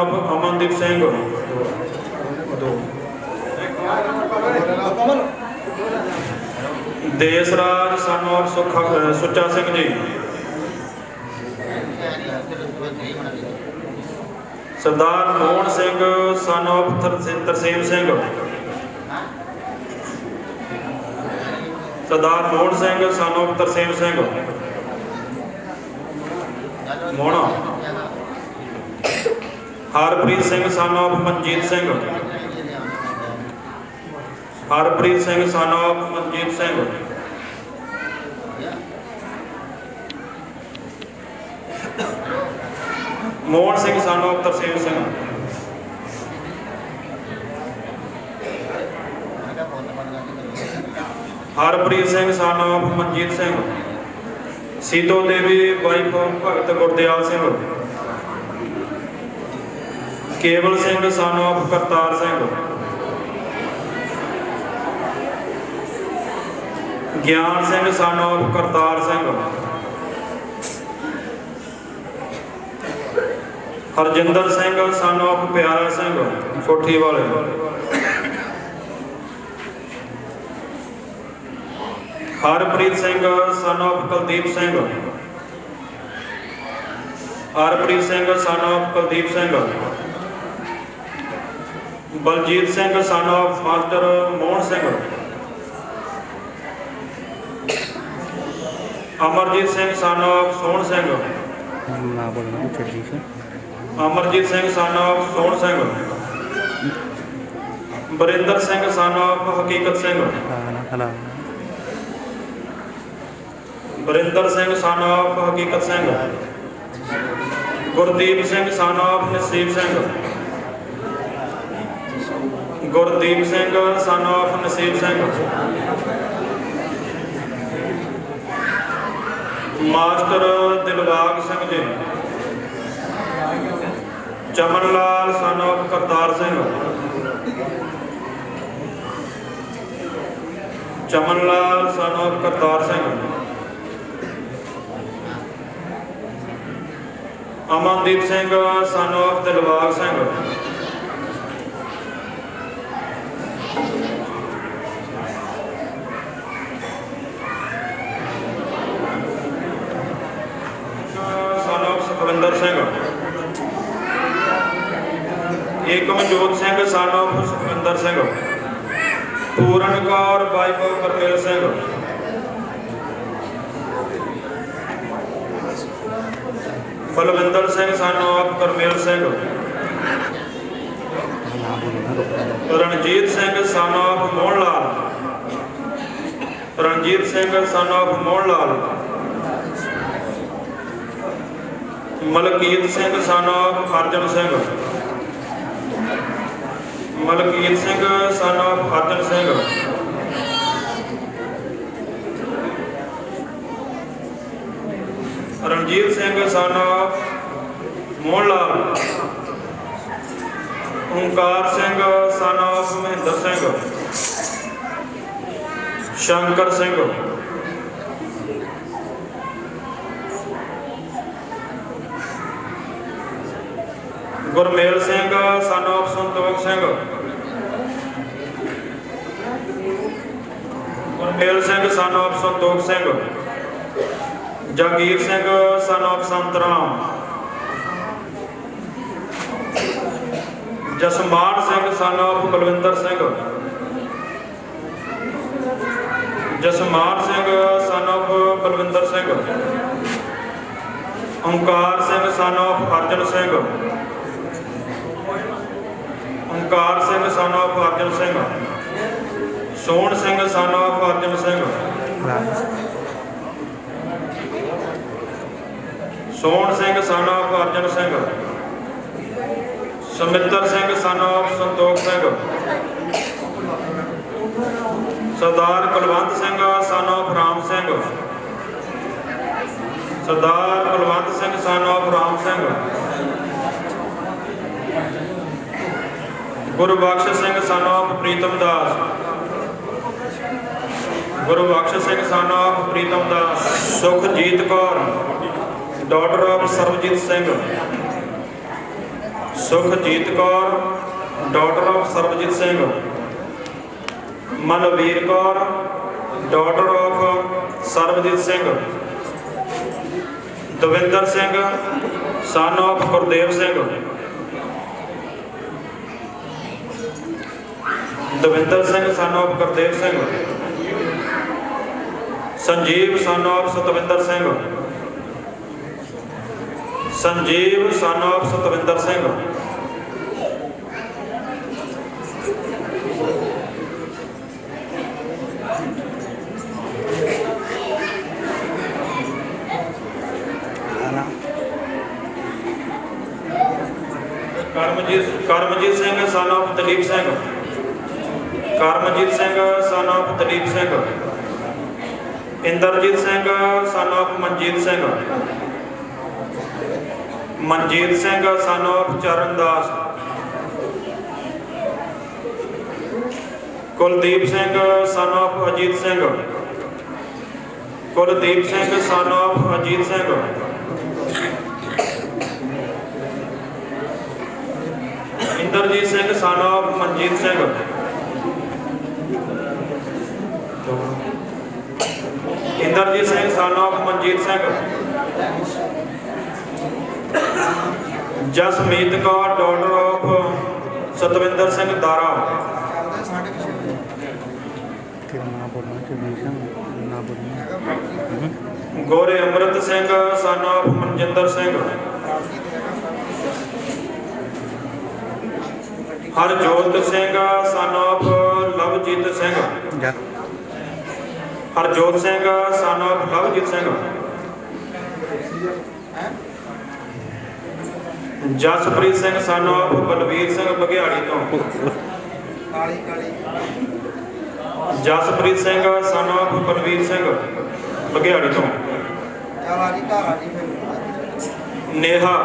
Of Amandeep Singh. Desraj son of सुच्चा Singh ji. Sardar Mohan Singh son of Tarsem Singh. Sardar Mohan Singh son of Tarsem Singh Mohana. Harpreet Singh son of Manjeet Singh. Harpreet Singh son of Manjeet Singh. Mohan Singh son of Tarsem Singh. Harpreet Singh son of Manjeet Singh. Seeto Devi wife of Bhagat Gurdayal Singh. Kewal Singh son of Kartar Singh. Gyan Singh son of Kartar Singh. Harjinder Singh son of Pyara Singh कोठी वाले। Harpreet Singh son of Kuldeep Singh. Harpreet Singh son of Kuldeep Singh. Baljit Singh son of master Mohan Singh. Amarjit Singh son of Sohan Singh. Amarjit Singh son of Sohan Singh. Barinder Singh son of Haqiqat Singh. Barinder Singh son of Haqiqat Singh. Gurdeep Singh son of Naseeb Singh. Gurdeep Singh son of Naseeb Singh. Master Dilbag Singh ji. Chaman Lal son of Kartar Singh. Chaman Lal son of Kartar Singh. Amandeep Singh son of Dilbagh Singh. Son of Sukhwinder Singh. Ekamjot Singh son of Sukhwinder Singh. Pooran Kaur wife of Gurmel Singh. Balwinder Singh son of Gurmel Singh. Ranjit Singh son of Mohan Lal. Ranjit Singh son of Mohan Lal. Malkeet Singh son of Arjan Singh. Malkeet Singh son of Arjan Singh. Ranjit Singh son of Mohan Lal. Onkar Singh son of Mahendra Singh. Shankar Singh. Gurmel Singh son of Santokh Singh. Gurmel Singh son of Santokh Singh. Jagir Singh son of Santram. Jasman Singh son of Balwinder Singh. Jasman Singh son of Balwinder Singh. Onkar Singh son of Arjan Singh. Onkar Singh son of Arjan Singh. Sohan Singh son of Arjan Singh. Sohan Singh son of Arjan Singh. Sumitra Singh son of Santokh Singh. Sardar Kulwant Singh son of Ram Singh. Sardar Kulwant Singh son of Ram Singh. Gurbakhsh Singh son of Pritam Das. Gurbakhsh Singh son of Pritam Das. Sukhjit Kaur daughter of Sarvjit Singh. Sukhjit Kaur daughter of Sarabjit Singh, Manveer Kaur daughter of Sarabjit Singh, Davinder Singh son of Gurdev Singh, Davinder Singh son of Gurdev Singh, Sanjeev son of Satwinder Singh, Sanjeev son of Satwinder Singh, Karamjit Singh son of Dalip Singh, Karamjit Singh son of Dalip Singh, Inderjeet Singh son of Manjeet Singh, Manjeet Singh son of Charandas, Kuldeep Singh son of Ajit Singh, Kuldeep Singh son of Ajit Singh, Inderjeet Singh son of Manjeet Singh, Inderjeet Singh son of Manjeet Singh, Jasmeet Kaur daughter of Satwinder Singh Dara, गोरे Amrit Singh son of Manjinder Singh, Harjot Singh son of Lovejeet Singh, Harjot Singh son of Lovejeet Singh, Jaspreet Singh son of Balvir Singh बघियाड़ी तो, Jaspreet Singh son of Balvir Singh बघियाड़ी तो, Neha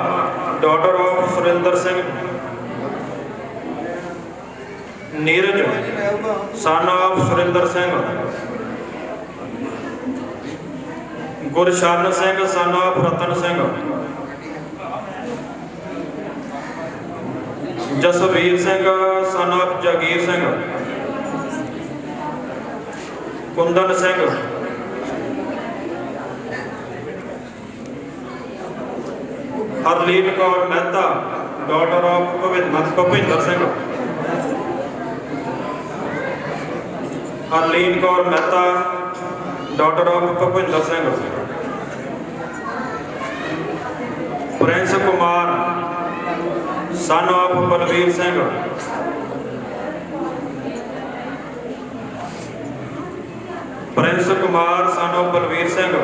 daughter of Surinder Singh, Neeraj son of Surinder Singh, Gursharan Singh son of Ratan Singh, Jasvir Singh son of Jagir Singh, Kundan Singh, Harleen Kaur Mehta daughter of Bhupinder Singh, Harleen Kaur Mehta daughter of Bhupinder Singh, Prince Kumar son of Balvir Singh, Prince Kumar son of Balvir Singh,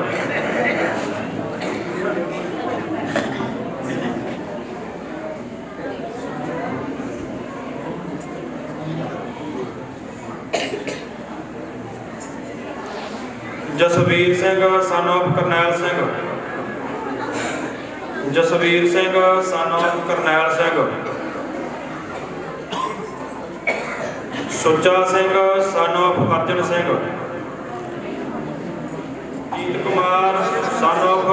Jasvir Singh son of Karnail Singh, Jasvir Singh son of Karnail Singh, Sucha Singh son of Arjan Singh, Jeet Kumar son of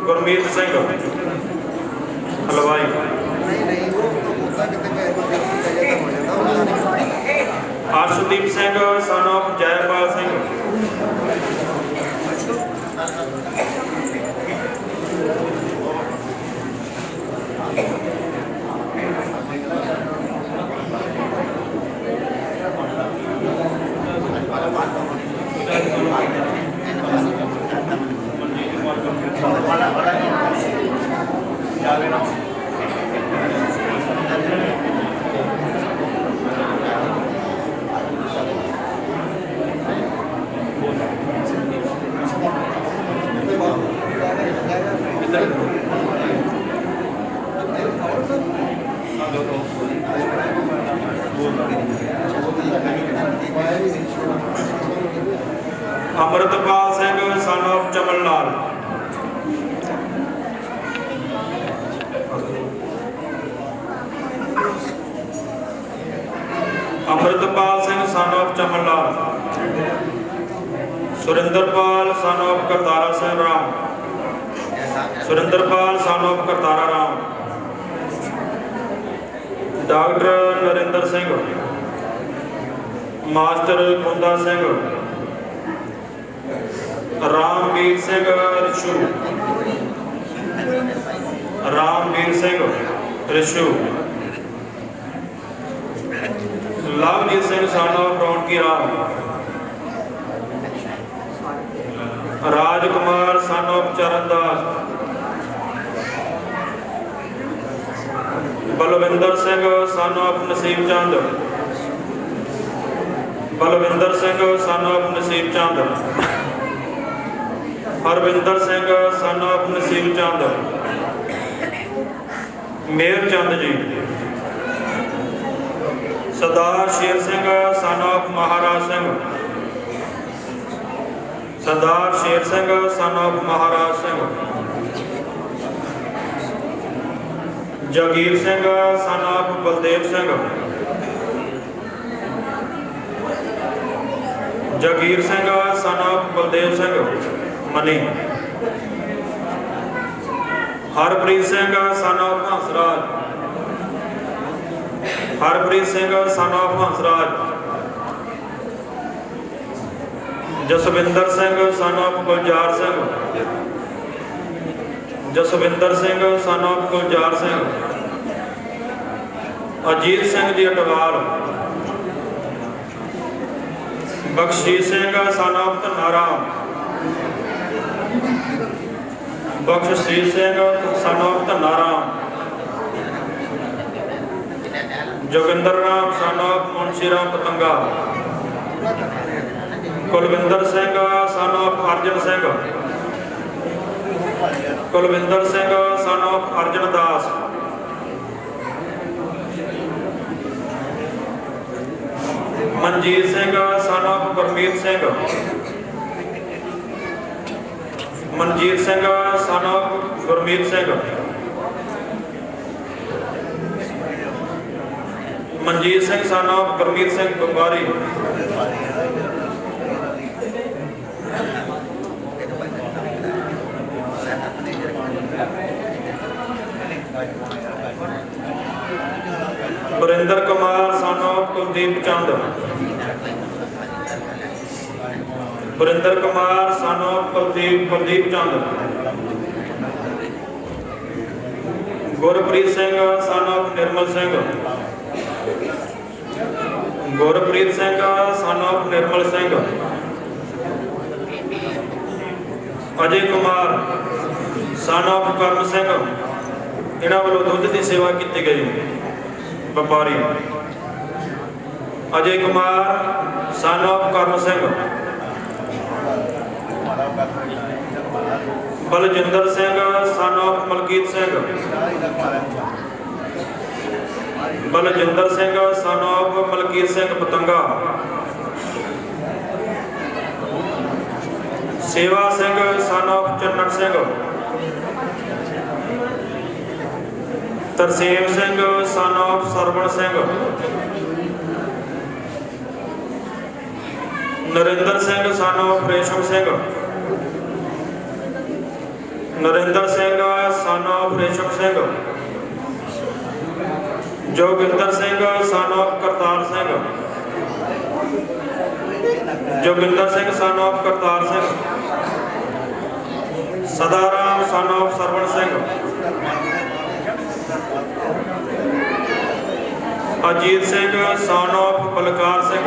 Gurmeet Singh हलवाई, Arshdeep Singh son of Jaipal Singh, Amritpal Singh son of Chaman Lal, Amritpal Singh son of Chaman Lal, Surendrapal son of Kartara Singh Ram, Surendrapal son of Kartara Ram, doctor Narendra Singh, master Kunda Singh, Ramvir Singh Rishu, Ramvir Singh Rishu, Lovejeet Singh son of Raunaki Ram, Rajkumar son of Charandas, Balwinder Singh son of Naseeb Chand, Balwinder Singh son of Naseeb Chand, Harvinder Singh son of Naseeb Chand, Mehar Chand ji, Sardar Sher Singh son of Maharaj Singh, Sardar Sher Singh son of Maharaj Singh, Jagir Singh son of Baldev Singh, Jagir Singh son of Baldev Singh Mani, Harpreet Singh son of Hansraj, Harpreet Singh son of Hansraj, Jaswinder Singh son of Gulzar Singh, Jaswinder Singh son of Gulzar Singh, Ajit Singh ji Atwal, Bakhshish Singh son of Dhanaram, Bakhshish Singh son of Dhanaram, Joginder Ram son of Munshi Ram Patanga, Kulwinder Singh son of Arjan Singh, Kulwinder Singh son of Arjan Das, Manjeet Singh son of Gurmeet Singh, Manjeet Singh son of Gurmeet Singh, Manjeet Singh son of Gurmeet Singh Bubari, Varinder Kumar son of Kuldeep Chand, Varinder Kumar son of Kuldeep Chand, Gurpreet Singh son of Nirmal Singh, Gurpreet Singh son of Nirmal Singh, Ajay Kumar son of Karam Singh, इन्हां वालों दुध की सेवा की गई व्यापारी, Ajay Kumar son of Karam Singh, Baljinder Singh son of Malkeet Singh, Baljinder Singh son of Malkeet Singh Patanga, Sewa Singh son of Channat Singh, Tarsem Singh son of Sarwan Singh, Narendra Singh son of Resham Singh, Narendra Singh son of Resham Singh, Joginder Singh son of Kartar Singh, Joginder Singh son of Kartar Singh, Sadaram son of Sarwan Singh, Ajit Singh son of Balkar Singh,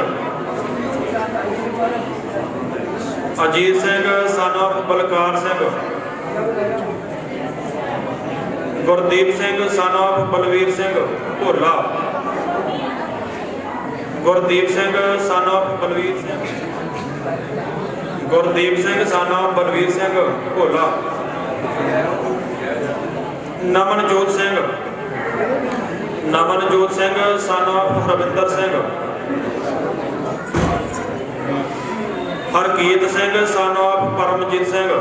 Ajit Singh son of Balkar Singh, Gurdeep Singh son of Balvir Singh Bhola, Gurdeep Singh son of Balvir Singh, Gurdeep Singh son of Balvir Singh Bhola, Namanjot Singh, Namanjot Singh son of Ravinder Singh, Harkeet Singh son of Paramjeet Singh,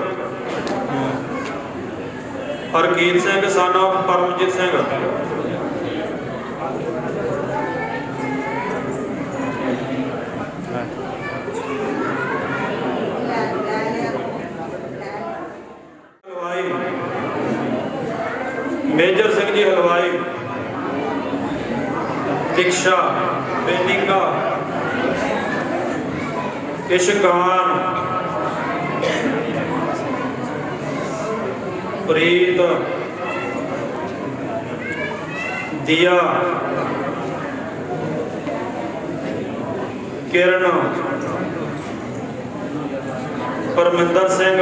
Harkeet Singh son of Paramjeet Singh, major Singh ji हलवाई, दीक्षा, बेनिका, इशकान, प्रीत, दिया, किरण, परमिंदर सिंह,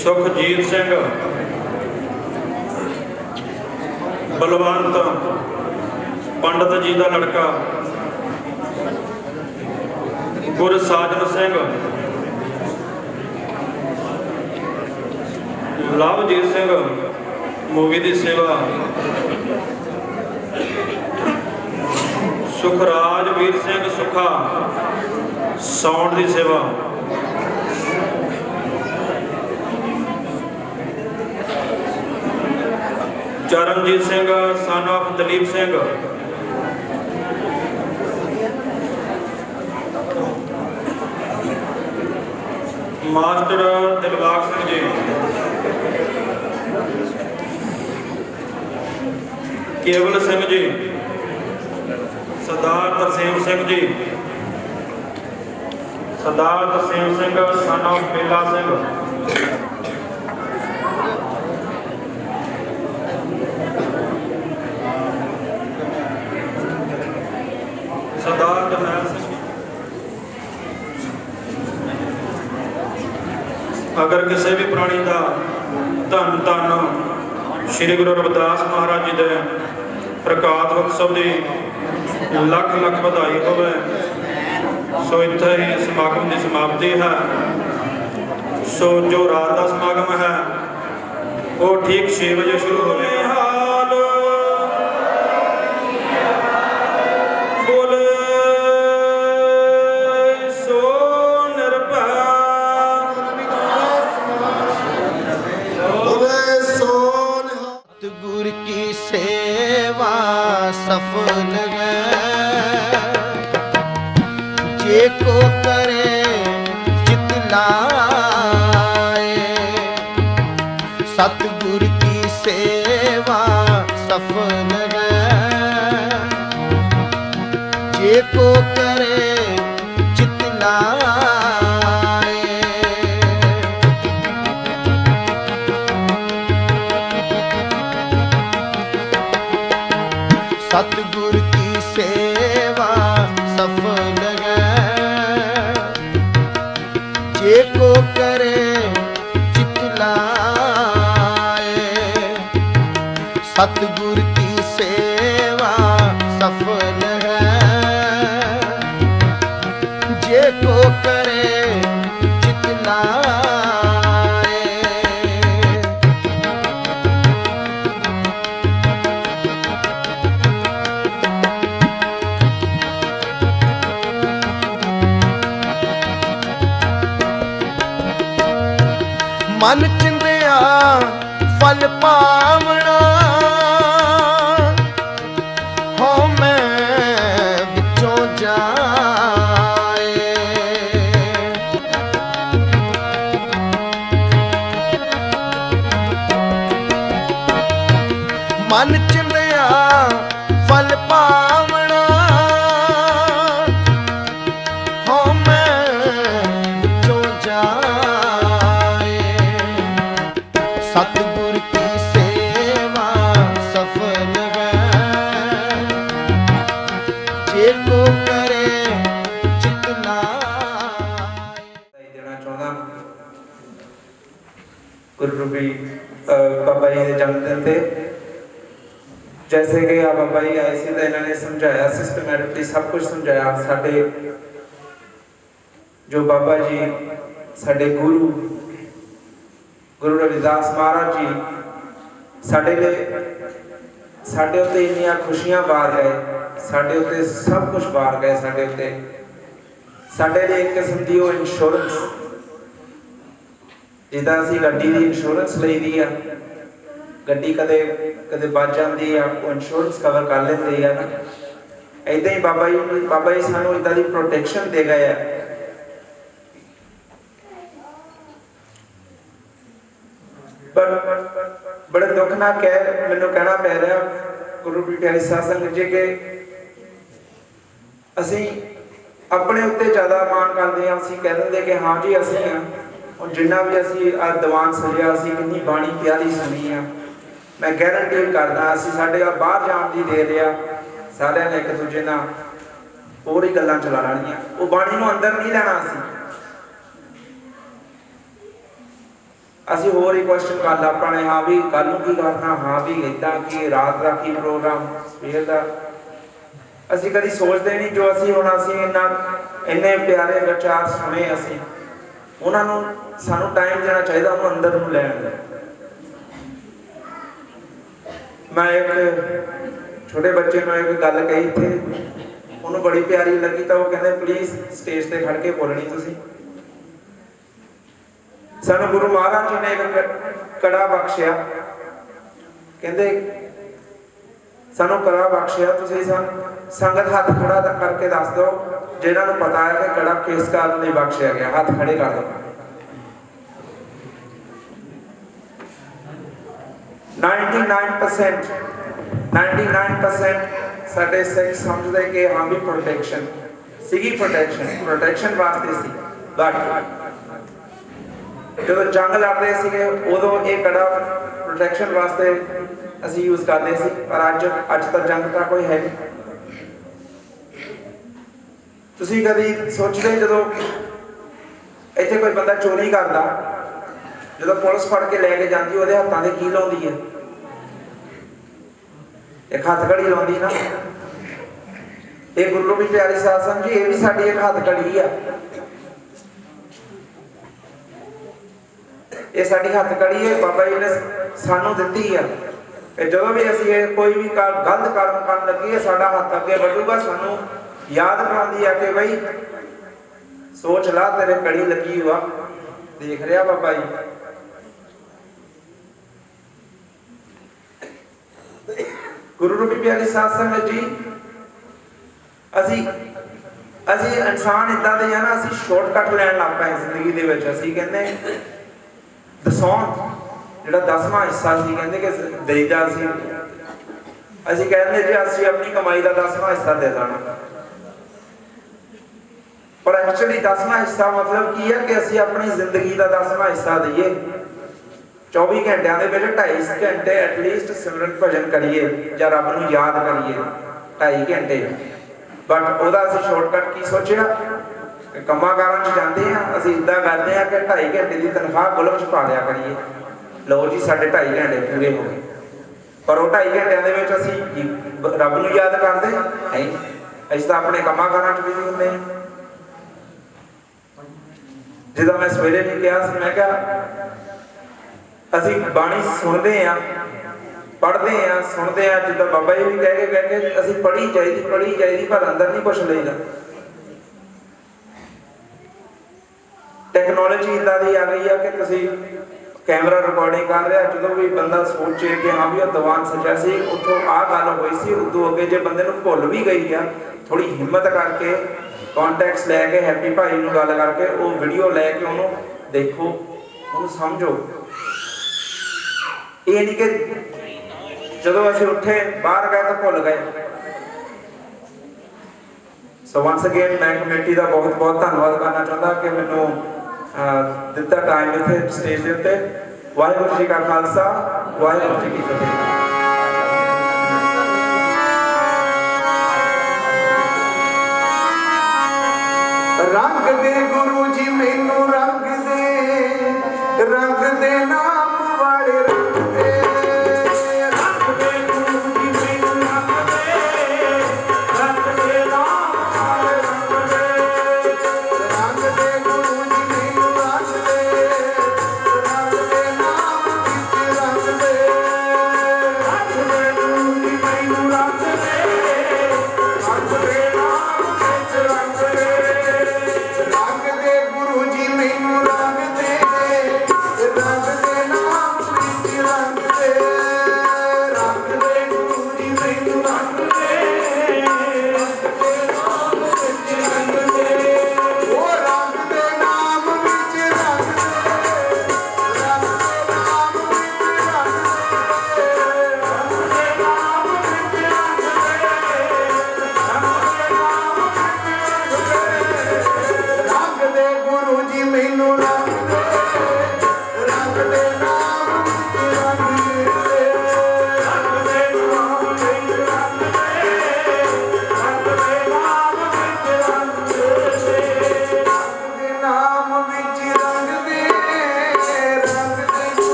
सुखजीत सिंह, बलवंत, पंडित जी का लड़का, Gursajan Singh, Lovejeet Singh movie की सेवा, Sukhraj Veer Singh Sukha sound की सेवा, Charanjit Singh son of Dalip Singh, master Dilbag Singh ji, Kewal Singh ji, Sardar Tarsem Singh ji, Sardar Tarsem Singh son of Bela Singh, Sardar Jarnail Singh. अगर किसी भी प्राणी का धन धन श्री गुरु रविदास महाराज जी के प्रकाश उत्सव की लख लख बधाई होवे। सो इत्थे ही समागम की समाप्ति है। सो जो रात का समागम है वो ठीक 6 बजे शुरू होने हाल बोले सो निर्भय गुर की सेवा सफल है जे को करे जितलाए। सतगुर की सेवा सफल है जे को करे जितलाए। सतगुर की सेवा सफल है जे को करे जितलाए। सतगुर की सेवा सफल है जे को करे जितलाए। मन चिंदिया फल पावना हो मैं विचों जाए। मन चिंदिया फल पावना हो मैं विचों जाए। सतगुर की सेवा सफल है जे को करे जितलाए। देना चाहता गुरु रूपी बाबा जी के जन्मदिन पे जैसे कि आप बाबा जी आए थे तो इन्होंने समझाया सिस्टमैटिकली सब कुछ समझाया। साडे जो बाबा जी साडे गुरु गुरु रविदास महाराज जी साडे उत्ते इन्नियां खुशियां बार गए, साडे उत्ते सब कुछ बार गए। साडे उत्ते साडे लिए एक किस्म की इंश्योरेंस जिदा असीं गड्डी की इंश्योरेंस लई दी आ, गड्डी कदे कदे बच जाती है वो इंश्योरेंस कवर कर लेंदे है ना। ऐदां ही बाबा जी सानू इदां दी प्रोटेक्शन दे गए है। बड़े दुख मैं मैनू कहना पै रहा गुरु की प्यारी साध संगत जी कि असी अपने उत्ते ज़्यादा मान करते हैं। असी कह देंगे कि हाँ जी असी हाँ और जिन्ना भी असी दीवान सजिया असी कितनी बाणी प्यारी सुनी है। मैं गारंटी करदा असी साडे बाहर जाण दी देर आ सारिਆਂ ने एक दूजे नाल ਹੋਰ ही गल्लां चला लैणियां वो बाणी नूं अंदर नहीं लैणा। असी होर ही क्वेश्चन कर ला पाने हाँ भी कल की करना हाँ भी इदा कि रात का की प्रोग्राम सवेर का असी कभी सोचते नहीं। जो असी हुण असी इन्ने प्यारे विचार सुने असी उन्होंने सानू टाइम देना चाहिए उन्होंने अंदर नूं लैण दा। मैं एक छोटे बच्चे नूं एक गल कही थे उन्होंने बड़ी प्यारी लगी तो वो कहते प्लीज स्टेज पे खड़ के बोलनी तुसी। सानू गुरु महाराज जी ने एक कड़ा बख्शिया कहते सानू कड़ा बख्शिया तुसी संगत हाथ खड़ा करके दस दो जिन्होंने पता है कि कड़ा किस कारण नहीं बख्शिया गया हाथ खड़े कर दो। 99% साडे सिख समझते कि हाँ भी प्रोटेक्शन सीगी प्रोटेक्शन वास्ते सी। बट जो जंग लड़ते थे उदों ये कड़ा प्रोटेक्शन वास्ते असी यूज करते सी पर अज तक जंग का कोई है नहीं। तुसी कभी सोचते जो इत्थे कोई बंदा चोरी करता जो पुलिस फड़ के लैके जाती वो हाथों से की लाउंदी है एक हथकड़ी लाउंदी ना। ये गुरु की प्यारी साध संगत जी ये भी साडी एक हथकड़ी है। ये साडी हथकड़ी है बाबा जी ने सानू दिती है कि जो भी असी कोई भी गलत कर्म करन लगी है साडा हाथ अगे बढ़ूगा सानू याद करांदी है कि भाई सोच ला तेरे कड़ी लगी हुआ देख रहा बाबा जी। गुरु रूपी प्यारी साध संगत जी असी इंसान इदा दे ना असी शॉर्टकट लैन लग पाए जिंदगी दे विच। असी कहंदे दसौंध जिहड़ा 10वां हिस्सा सी कहंदे कि देईदा सी असी कहंदे जी असी अपनी कमाई का 10वां हिस्सा दे देना पर एक्चुअली 10वां हिस्सा मतलब की है कि असी अपनी जिंदगी का 10वां हिस्सा दईए। 24 घंटिया के 2.5 घंटे एटलीस्ट सिमरन भजन करिए या रब नूं याद करिए 2.5 घंटे। बट वह शॉर्टकट की सोचा कम्मा कारां च जाते हैं असीं इदा करते हैं कि 2.5 घंटे की तनख्वाह गुलम च पा लिया करिए लो जी साढ़े 2.5 घंटे पूरे हो गए। पर वो 2.5 घंटिया के असीं रब नूं याद करते नहीं असीं तां अपने कम्मा कारां च बिजी हुंदे हैं। जिदा मैं सवेरे भी कहा मैं क्या असी बाणी सुनते हैं पढ़ते हैं सुनते हैं जिदा बाबा जी भी कह के असी पढ़ी चाहिए पर अंदर नहीं कुछ लेगा। टेक्नोलॉजी इदा दी आ गई है कि तुसी कैमरा रिकॉर्डिंग कर रहा जो भी बंदा सोचे कि हाँ भी दीवान सजा से उतों आ गल हुई सी उदों अगे जो बंदे नूं भुल भी गई है थोड़ी हिम्मत करके कॉन्टैक्ट्स लैके हैप्पी भाई नूं गल करके वो वीडियो लैके उन्होंने देखो उन्होंने समझो। ये नहीं कि जो असीं उठे बाहर गए तो भुल गए। सो वंस अगेन मैं कमेटी का बहुत बहुत धन्यवाद करना चाहता कि मैनू दिता टाइम इत्थे स्टेज के उत्ते। वाहिगुरू जी का खालसा वाहिगुरू जी की फतेह। रंग दे गुरु जी मैनू रंग दे नाम वाले रंग दे गुरु जी मैनू रंग दे नाम वाले रंग दे गुरु जी मैनू रंग दे नाम विच रंग दे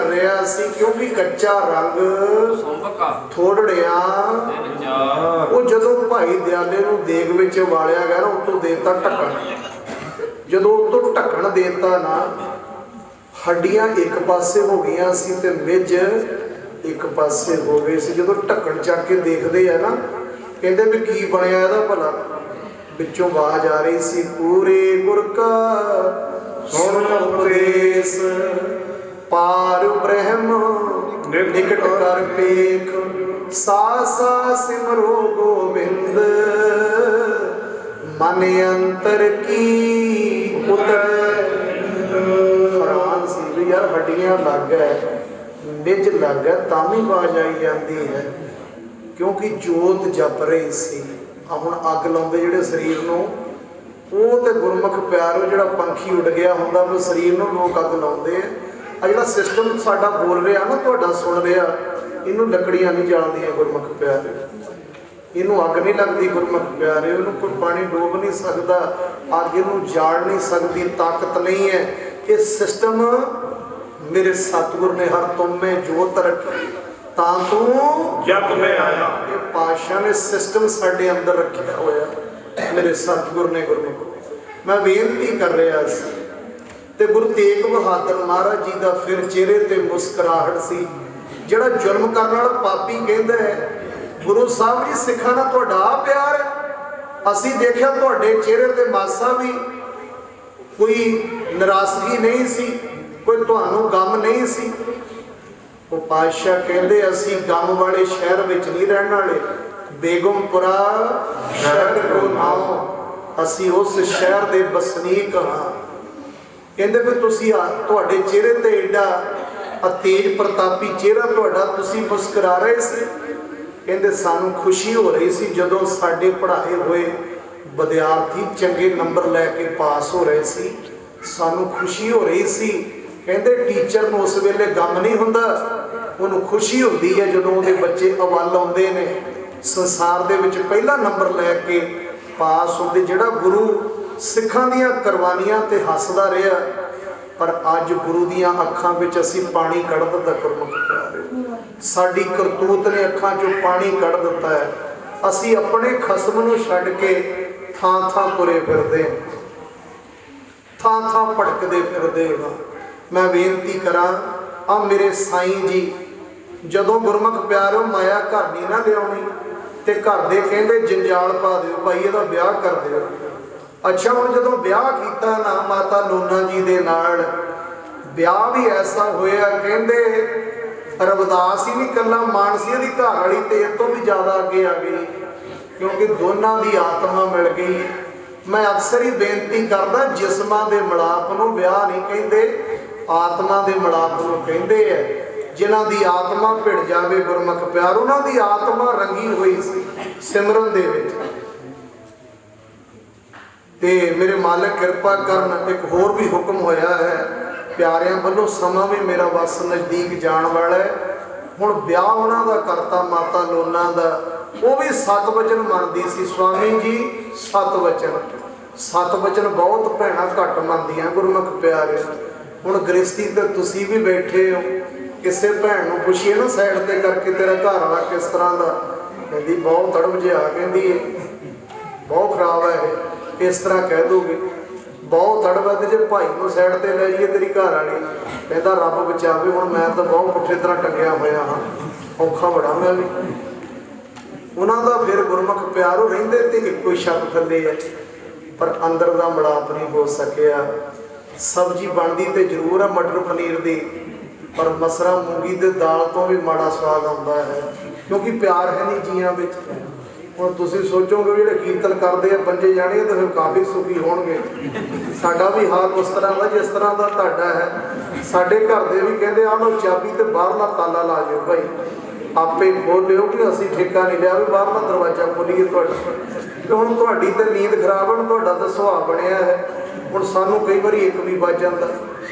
ਰਿਹਾ ਸੀ ਕਿਉਂਕਿ ਕੱਚਾ ਰੰਗ ਥੋੜੜਿਆ ਉਹ ਜਦੋਂ ਭਾਈ ਦਿਆਲੇ ਨੂੰ ਦੇਗ ਵਿੱਚ ਵਾਲਿਆ ਗਿਆ ਨਾ ਉਤੋਂ ਦੇਤਾ ਢੱਕਣ। ਜਦੋਂ ਉਤੋਂ ਢੱਕਣ ਦੇਤਾ ਨਾ ਹੱਡੀਆਂ ਇੱਕ ਪਾਸੇ ਹੋ ਗਈਆਂ ਸੀ ਤੇ ਮਿੱਝ ਇੱਕ ਪਾਸੇ ਹੋ ਗਏ ਸੀ। ਜਦੋਂ ਢੱਕਣ ਚੱਕ ਕੇ ਦੇਖਦੇ ਆ ਨਾ ਕਹਿੰਦੇ ਵੀ ਕੀ ਬਣਿਆ ਇਹਦਾ ਭਲਾ। ਵਿੱਚੋਂ ਆਵਾਜ਼ ਆ ਰਹੀ ਸੀ ਪੂਰੇ ਗੁਰ ਕਾ ਸੁਣ ਉਪਦੇਸ਼ ਪਾਰ ਬ੍ਰਹਮ ਨਿਕਟ ਕਰ ਪੇਖ ਸਾਸਾ ਸਿਮਰੋ ਗੋਬਿੰਦ ਮਨ ਅੰਤਰ ਕੀ ਉਤਰ। ਹੈਰਾਨ ਸੀ ਵੀ ਯਾਰ ਹੱਡੀਆਂ ਲੱਗ ਹੈ ਨਿਜ ਲੱਗ ਹੈ ਤਾਂ ਵੀ ਆਵਾਜ਼ ਆਈ ਜਾਂਦੀ ਹੈ ਕਿਉਂਕਿ ਜੋਤ ਜਪ ਰਹੀ ਸੀ। ਹੁਣ ਅੱਗ ਲਾਉਂਦੇ ਜਿਹੜੇ ਸਰੀਰ ਨੂੰ ਉਹ ਤੇ ਗੁਰਮੁਖ ਪਿਆਰੋ ਜਿਹੜਾ ਪੰਖੀ ਉੱਡ ਗਿਆ ਹੁੰਦਾ ਉਹ ਸਰੀਰ ਨੂੰ ਲੋਕ ਅੱਗ ਲਾਉਂਦੇ ਆ। ਜਿਹੜਾ ਸਿਸਟਮ ਸਾਡਾ ਬੋਲ ਰਿਹਾ ਨਾ ਤੁਹਾਡਾ ਸੁਣ ਰਿਹਾ ਇਹਨੂੰ ਲੱਕੜੀਆਂ ਨਹੀਂ ਜਾਣਦੀਆਂ ਗੁਰਮੁਖ ਪਿਆਰੇ, ਇਹਨੂੰ ਅੱਗ ਨਹੀਂ ਲੱਗਦੀ ਗੁਰਮੁਖ ਪਿਆਰੇ, ਉਹਨੂੰ ਕੋਈ ਪਾਣੀ ਡੋਬ ਨਹੀਂ ਸਕਦਾ, ਅੱਗ ਇਹਨੂੰ ਜਾਲ ਨਹੀਂ ਸਕਦੀ, ਤਾਕਤ ਨਹੀਂ ਹੈ। ਇਹ ਸਿਸਟਮ ਮੇਰੇ ਸਤਿਗੁਰ ਨੇ ਹਰ ਤੁਮੇ ਜੋਤ ਰੱਖੀ ਤਾਂ ਤੂੰ ਜਪ ਮੈਂ ਆਇਆ। ਇਹ ਪਾਤਸ਼ਾਹ ਨੇ ਸਿਸਟਮ ਸਾਡੇ ਅੰਦਰ ਰੱਖਿਆ ਹੋਇਆ ਮੇਰੇ ਸਤਿਗੁਰ ਨੇ ਗੁਰਮੁਖ। ਮੈਂ ਬੇਨਤੀ ਕਰ ਰਿਹਾ ਸੀ ਤੇ ਗੁਰੂ ਤੇਗ ਬਹਾਦਰ ਮਹਾਰਾਜ ਜੀ ਦਾ ਫਿਰ ਚਿਹਰੇ ਤੇ ਮੁਸਕਰਾਹਟ ਸੀ। ਜਿਹੜਾ ਜ਼ੁਲਮ ਕਰਨ ਵਾਲਾ ਪਾਪੀ ਕਹਿੰਦਾ ਹੈ ਗੁਰੂ ਸਾਹਿਬ ਜੀ ਸਿੱਖਾਂ ਨਾਲ ਤੁਹਾਡਾ ਪਿਆਰ ਹੈ, ਅਸੀਂ ਦੇਖਿਆ ਤੁਹਾਡੇ ਚਿਹਰੇ ਤੇ ਮਾਸਾ ਵੀ ਕੋਈ ਨਿਰਾਸ਼ਗੀ ਨਹੀਂ ਸੀ, ਕੋਈ ਤੁਹਾਨੂੰ ਗਮ ਨਹੀਂ ਸੀ। ਉਹ ਪਾਤਸ਼ਾਹ ਕਹਿੰਦੇ ਅਸੀਂ ਗਮ ਵਾਲੇ ਸ਼ਹਿਰ ਵਿੱਚ ਨਹੀਂ ਰਹਿਣ ਵਾਲੇ, ਬੇਗਮਪੁਰਾ ਸ਼ਹਿਰ ਕੋ ਨਾਮ, ਅਸੀਂ ਉਸ ਸ਼ਹਿਰ ਦੇ ਵਸਨੀਕ ਹਾਂ। ਕਹਿੰਦੇ ਵੀ ਤੁਸੀਂ ਤੁਹਾਡੇ ਚਿਹਰੇ ਤੇ ਏਡਾ ਤੇਜ ਪ੍ਰਤਾਪੀ ਚਿਹਰਾ ਤੁਹਾਡਾ, ਤੁਸੀਂ ਮੁਸਕਰਾ ਰਹੇ ਸੀ। ਕਹਿੰਦੇ ਸਾਨੂੰ ਖੁਸ਼ੀ ਹੋ ਰਹੀ ਸੀ ਜਦੋਂ ਸਾਡੇ ਪੜ੍ਹਾਏ ਹੋਏ ਵਿਦਿਆਰਥੀ ਚੰਗੇ ਨੰਬਰ ਲੈ ਕੇ ਪਾਸ ਹੋ ਰਹੇ ਸੀ, ਸਾਨੂੰ ਖੁਸ਼ੀ ਹੋ ਰਹੀ ਸੀ। ਕਹਿੰਦੇ ਟੀਚਰ ਨੂੰ ਉਸ ਵੇਲੇ ਗਮ ਨਹੀਂ ਹੁੰਦਾ, ਉਹਨੂੰ ਖੁਸ਼ੀ ਹੁੰਦੀ ਹੈ ਜਦੋਂ ਉਹਦੇ ਬੱਚੇ ਅਵੱਲ ਆਉਂਦੇ ਨੇ, ਸੰਸਾਰ ਦੇ ਵਿੱਚ ਪਹਿਲਾ ਨੰਬਰ ਲੈ ਕੇ ਪਾਸ ਹੁੰਦੇ। ਜਿਹੜਾ ਗੁਰੂ ਸਿੱਖਾਂ ਦੀਆਂ ਕੁਰਬਾਨੀਆਂ ਤੇ ਹੱਸਦਾ ਰਿਹਾ, ਪਰ ਅੱਜ ਗੁਰੂ ਦੀਆਂ ਅੱਖਾਂ ਵਿੱਚ ਅਸੀਂ ਪਾਣੀ ਕੱਢ ਦਿੱਤਾ। ਗੁਰਮੁਖ ਪਿਆਰੇ, ਸਾਡੀ ਕਰਤੂਤ ਨੇ ਅੱਖਾਂ 'ਚੋਂ ਪਾਣੀ ਕੱਢ ਦਿੱਤਾ ਹੈ। ਅਸੀਂ ਆਪਣੇ ਖਸਮ ਨੂੰ ਛੱਡ ਕੇ ਥਾਂ ਥਾਂ ਤੁਰੇ ਫਿਰਦੇ, ਥਾਂ ਥਾਂ ਭਟਕਦੇ ਫਿਰਦੇ ਹਾਂ। ਮੈਂ ਬੇਨਤੀ ਕਰਾਂ ਆ ਮੇਰੇ ਸਾਈਂ ਜੀ ਜਦੋਂ ਗੁਰਮੁਖ ਪਿਆਰੋ ਮਾਇਆ ਘਰ ਨਹੀਂ ਨਾ ਲਿਆਉਣੀ ਤੇ ਘਰ ਦੇ ਕਹਿੰਦੇ ਜੰਜਾਲ ਪਾ ਦਿਓ ਭਾਈ ਇਹਦਾ ਵਿਆਹ ਕਰ ਦਿਓ। ਅੱਛਾ ਹੁਣ ਜਦੋਂ ਵਿਆਹ ਕੀਤਾ ਨਾ ਮਾਤਾ ਲੋਨਾ ਜੀ ਦੇ ਨਾਲ, ਵਿਆਹ ਵੀ ਐਸਾ ਹੋਇਆ ਕਹਿੰਦੇ ਰਵਿਦਾਸ ਹੀ ਨਹੀਂ ਕੱਲਾ ਮਾਨਸੀ ਦੀ ਘਰ ਵਾਲੀ ਤੇ ਇਹ ਤੋਂ ਵੀ ਜ਼ਿਆਦਾ ਅੱਗੇ ਆ ਗਈ ਕਿਉਂਕਿ ਦੋਨਾਂ ਦੀ ਆਤਮਾ ਮਿਲ ਗਈ। ਮੈਂ ਅਕਸਰ ਹੀ ਬੇਨਤੀ ਕਰਦਾ ਜਿਸਮਾਂ ਦੇ ਮਿਲਾਪ ਨੂੰ ਵਿਆਹ ਨਹੀਂ ਕਹਿੰਦੇ, ਆਤਮਾ ਦੇ ਮਿਲਾਪ ਨੂੰ ਕਹਿੰਦੇ ਆ। ਜਿਨ੍ਹਾਂ ਦੀ ਆਤਮਾ ਭਿੜ ਜਾਵੇ ਗੁਰਮੁਖ ਪਿਆਰ, ਉਹਨਾਂ ਦੀ ਆਤਮਾ ਰੰਗੀ ਹੋਈ ਸੀ ਸਿਮਰਨ ਦੇ ਵਿੱਚ। ਤੇ ਮੇਰੇ ਮਾਲਕ ਕਿਰਪਾ ਕਰਨ ਇੱਕ ਹੋਰ ਵੀ ਹੁਕਮ ਹੋਇਆ ਹੈ ਪਿਆਰਿਆਂ ਵੱਲੋਂ, ਸਮਾਂ ਵੀ ਮੇਰਾ ਬਸ ਨਜ਼ਦੀਕ ਜਾਣ ਵਾਲਾ ਹੈ। ਹੁਣ ਵਿਆਹ ਉਹਨਾਂ ਦਾ ਕਰਤਾ ਮਾਤਾ ਲੋਨਾ ਦਾ, ਉਹ ਵੀ 7 ਵਚਨ ਮੰਨਦੀ ਸੀ ਸਵਾਮੀ ਜੀ। 7 ਵਚਨ, 7 ਵਚਨ ਬਹੁਤ ਭੈਣਾਂ ਘੱਟ ਮੰਨਦੀਆਂ ਗੁਰਮੁਖ ਪਿਆਰੇ। ਹੁਣ ਗ੍ਰਸਤੀ ਤੇ ਤੁਸੀਂ ਵੀ ਬੈਠੇ ਹੋ, ਕਿਸੇ ਭੈਣ ਨੂੰ ਪੁੱਛੀਏ ਨਾ ਸਾਈਡ ਤੇ ਕਰਕੇ ਤੇਰਾ ਘਰ ਵਾਲਾ ਕਿਸ ਤਰ੍ਹਾਂ ਦਾ, ਕਹਿੰਦੀ ਬਹੁਤ ਤੜਮ ਜਿਹਾ, ਕਹਿੰਦੀ ਬਹੁਤ ਖਰਾਬ ਹੈ ਇਹ, ਇਸ ਤਰ੍ਹਾਂ ਕਹਿ ਦੋਗੇ ਬਹੁਤ ਤੜਵਾ। ਤੇ ਜੇ ਭਾਈ ਨੂੰ ਸਾਈਡ ਤੇ ਲੈ ਜਾਈਏ ਤੇਰੀ ਘਰ ਵਾਲੀ, ਕਹਿੰਦਾ ਰੱਬ ਬਚਾਵੇ ਹੁਣ ਮੈਂ ਤਾਂ ਬਹੁਤ ਪੁੱਠੇ ਤਰ੍ਹਾਂ ਟੰਗਿਆ ਹੋਇਆ ਹਾਂ, ਔਖਾ ਬੜਾ ਮੈਂ ਵੀ। ਉਹਨਾਂ ਦਾ ਫਿਰ ਗੁਰਮੁਖ ਪਿਆਰੋ ਰਹਿੰਦੇ ਤੇ ਇੱਕੋ ਹੀ ਛੱਤ ਥੱਲੇ ਹੈ, ਪਰ ਅੰਦਰ ਦਾ ਮਿਲਾਪ ਨਹੀਂ ਹੋ ਸਕਿਆ। ਸਬਜ਼ੀ ਬਣਦੀ ਤੇ ਜ਼ਰੂਰ ਹੈ ਮਟਰ ਪਨੀਰ ਦੀ, ਪਰ ਮਸਰਾ ਮੂੰਗੀ ਤੇ ਦਾਲ ਤੋਂ ਵੀ ਮਾੜਾ ਸਵਾਦ ਆਉਂਦਾ ਹੈ ਕਿਉਂਕਿ ਪਿਆਰ ਹੈ ਨਹੀਂ ਜੀਆਂ ਵਿੱਚ। ਹੁਣ ਤੁਸੀਂ ਸੋਚੋਗੇ ਜਿਹੜੇ ਕੀਰਤਨ ਕਰਦੇ ਆ 5 ਜਾਣੇ ਤਾਂ ਫਿਰ ਕਾਫੀ ਸੁਖੀ ਹੋਣਗੇ। ਸਾਡਾ ਵੀ ਹਾਲ ਉਸ ਤਰ੍ਹਾਂ ਦਾ ਜਿਸ ਤਰ੍ਹਾਂ ਦਾ ਤੁਹਾਡਾ ਹੈ। ਸਾਡੇ ਘਰ ਦੇ ਵੀ ਕਹਿੰਦੇ ਆਹ ਲਓ ਚਾਬੀ ਤੇ ਬਾਹਰਲਾ ਤਾਲਾ ਲਾ ਜਾਓ ਭਾਈ, ਆਪੇ ਖੋਲ ਲਿਓ ਕਿ ਅਸੀਂ ਠੇਕਾ ਨਹੀਂ ਲਿਆ ਵੀ ਬਾਹਰਲਾ ਦਰਵਾਜ਼ਾ ਖੋਲੀਏ ਤੁਹਾਡਾ। ਤੇ ਹੁਣ ਤੁਹਾਡੀ ਤਾਂ ਨੀਂਦ ਖਰਾਬ, ਹੁਣ ਤੁਹਾਡਾ ਤਾਂ ਸੁਭਾਅ ਬਣਿਆ ਹੈ। ਹੁਣ ਸਾਨੂੰ ਕਈ ਵਾਰੀ 1 ਵੀ ਵੱਜ ਜਾਂਦਾ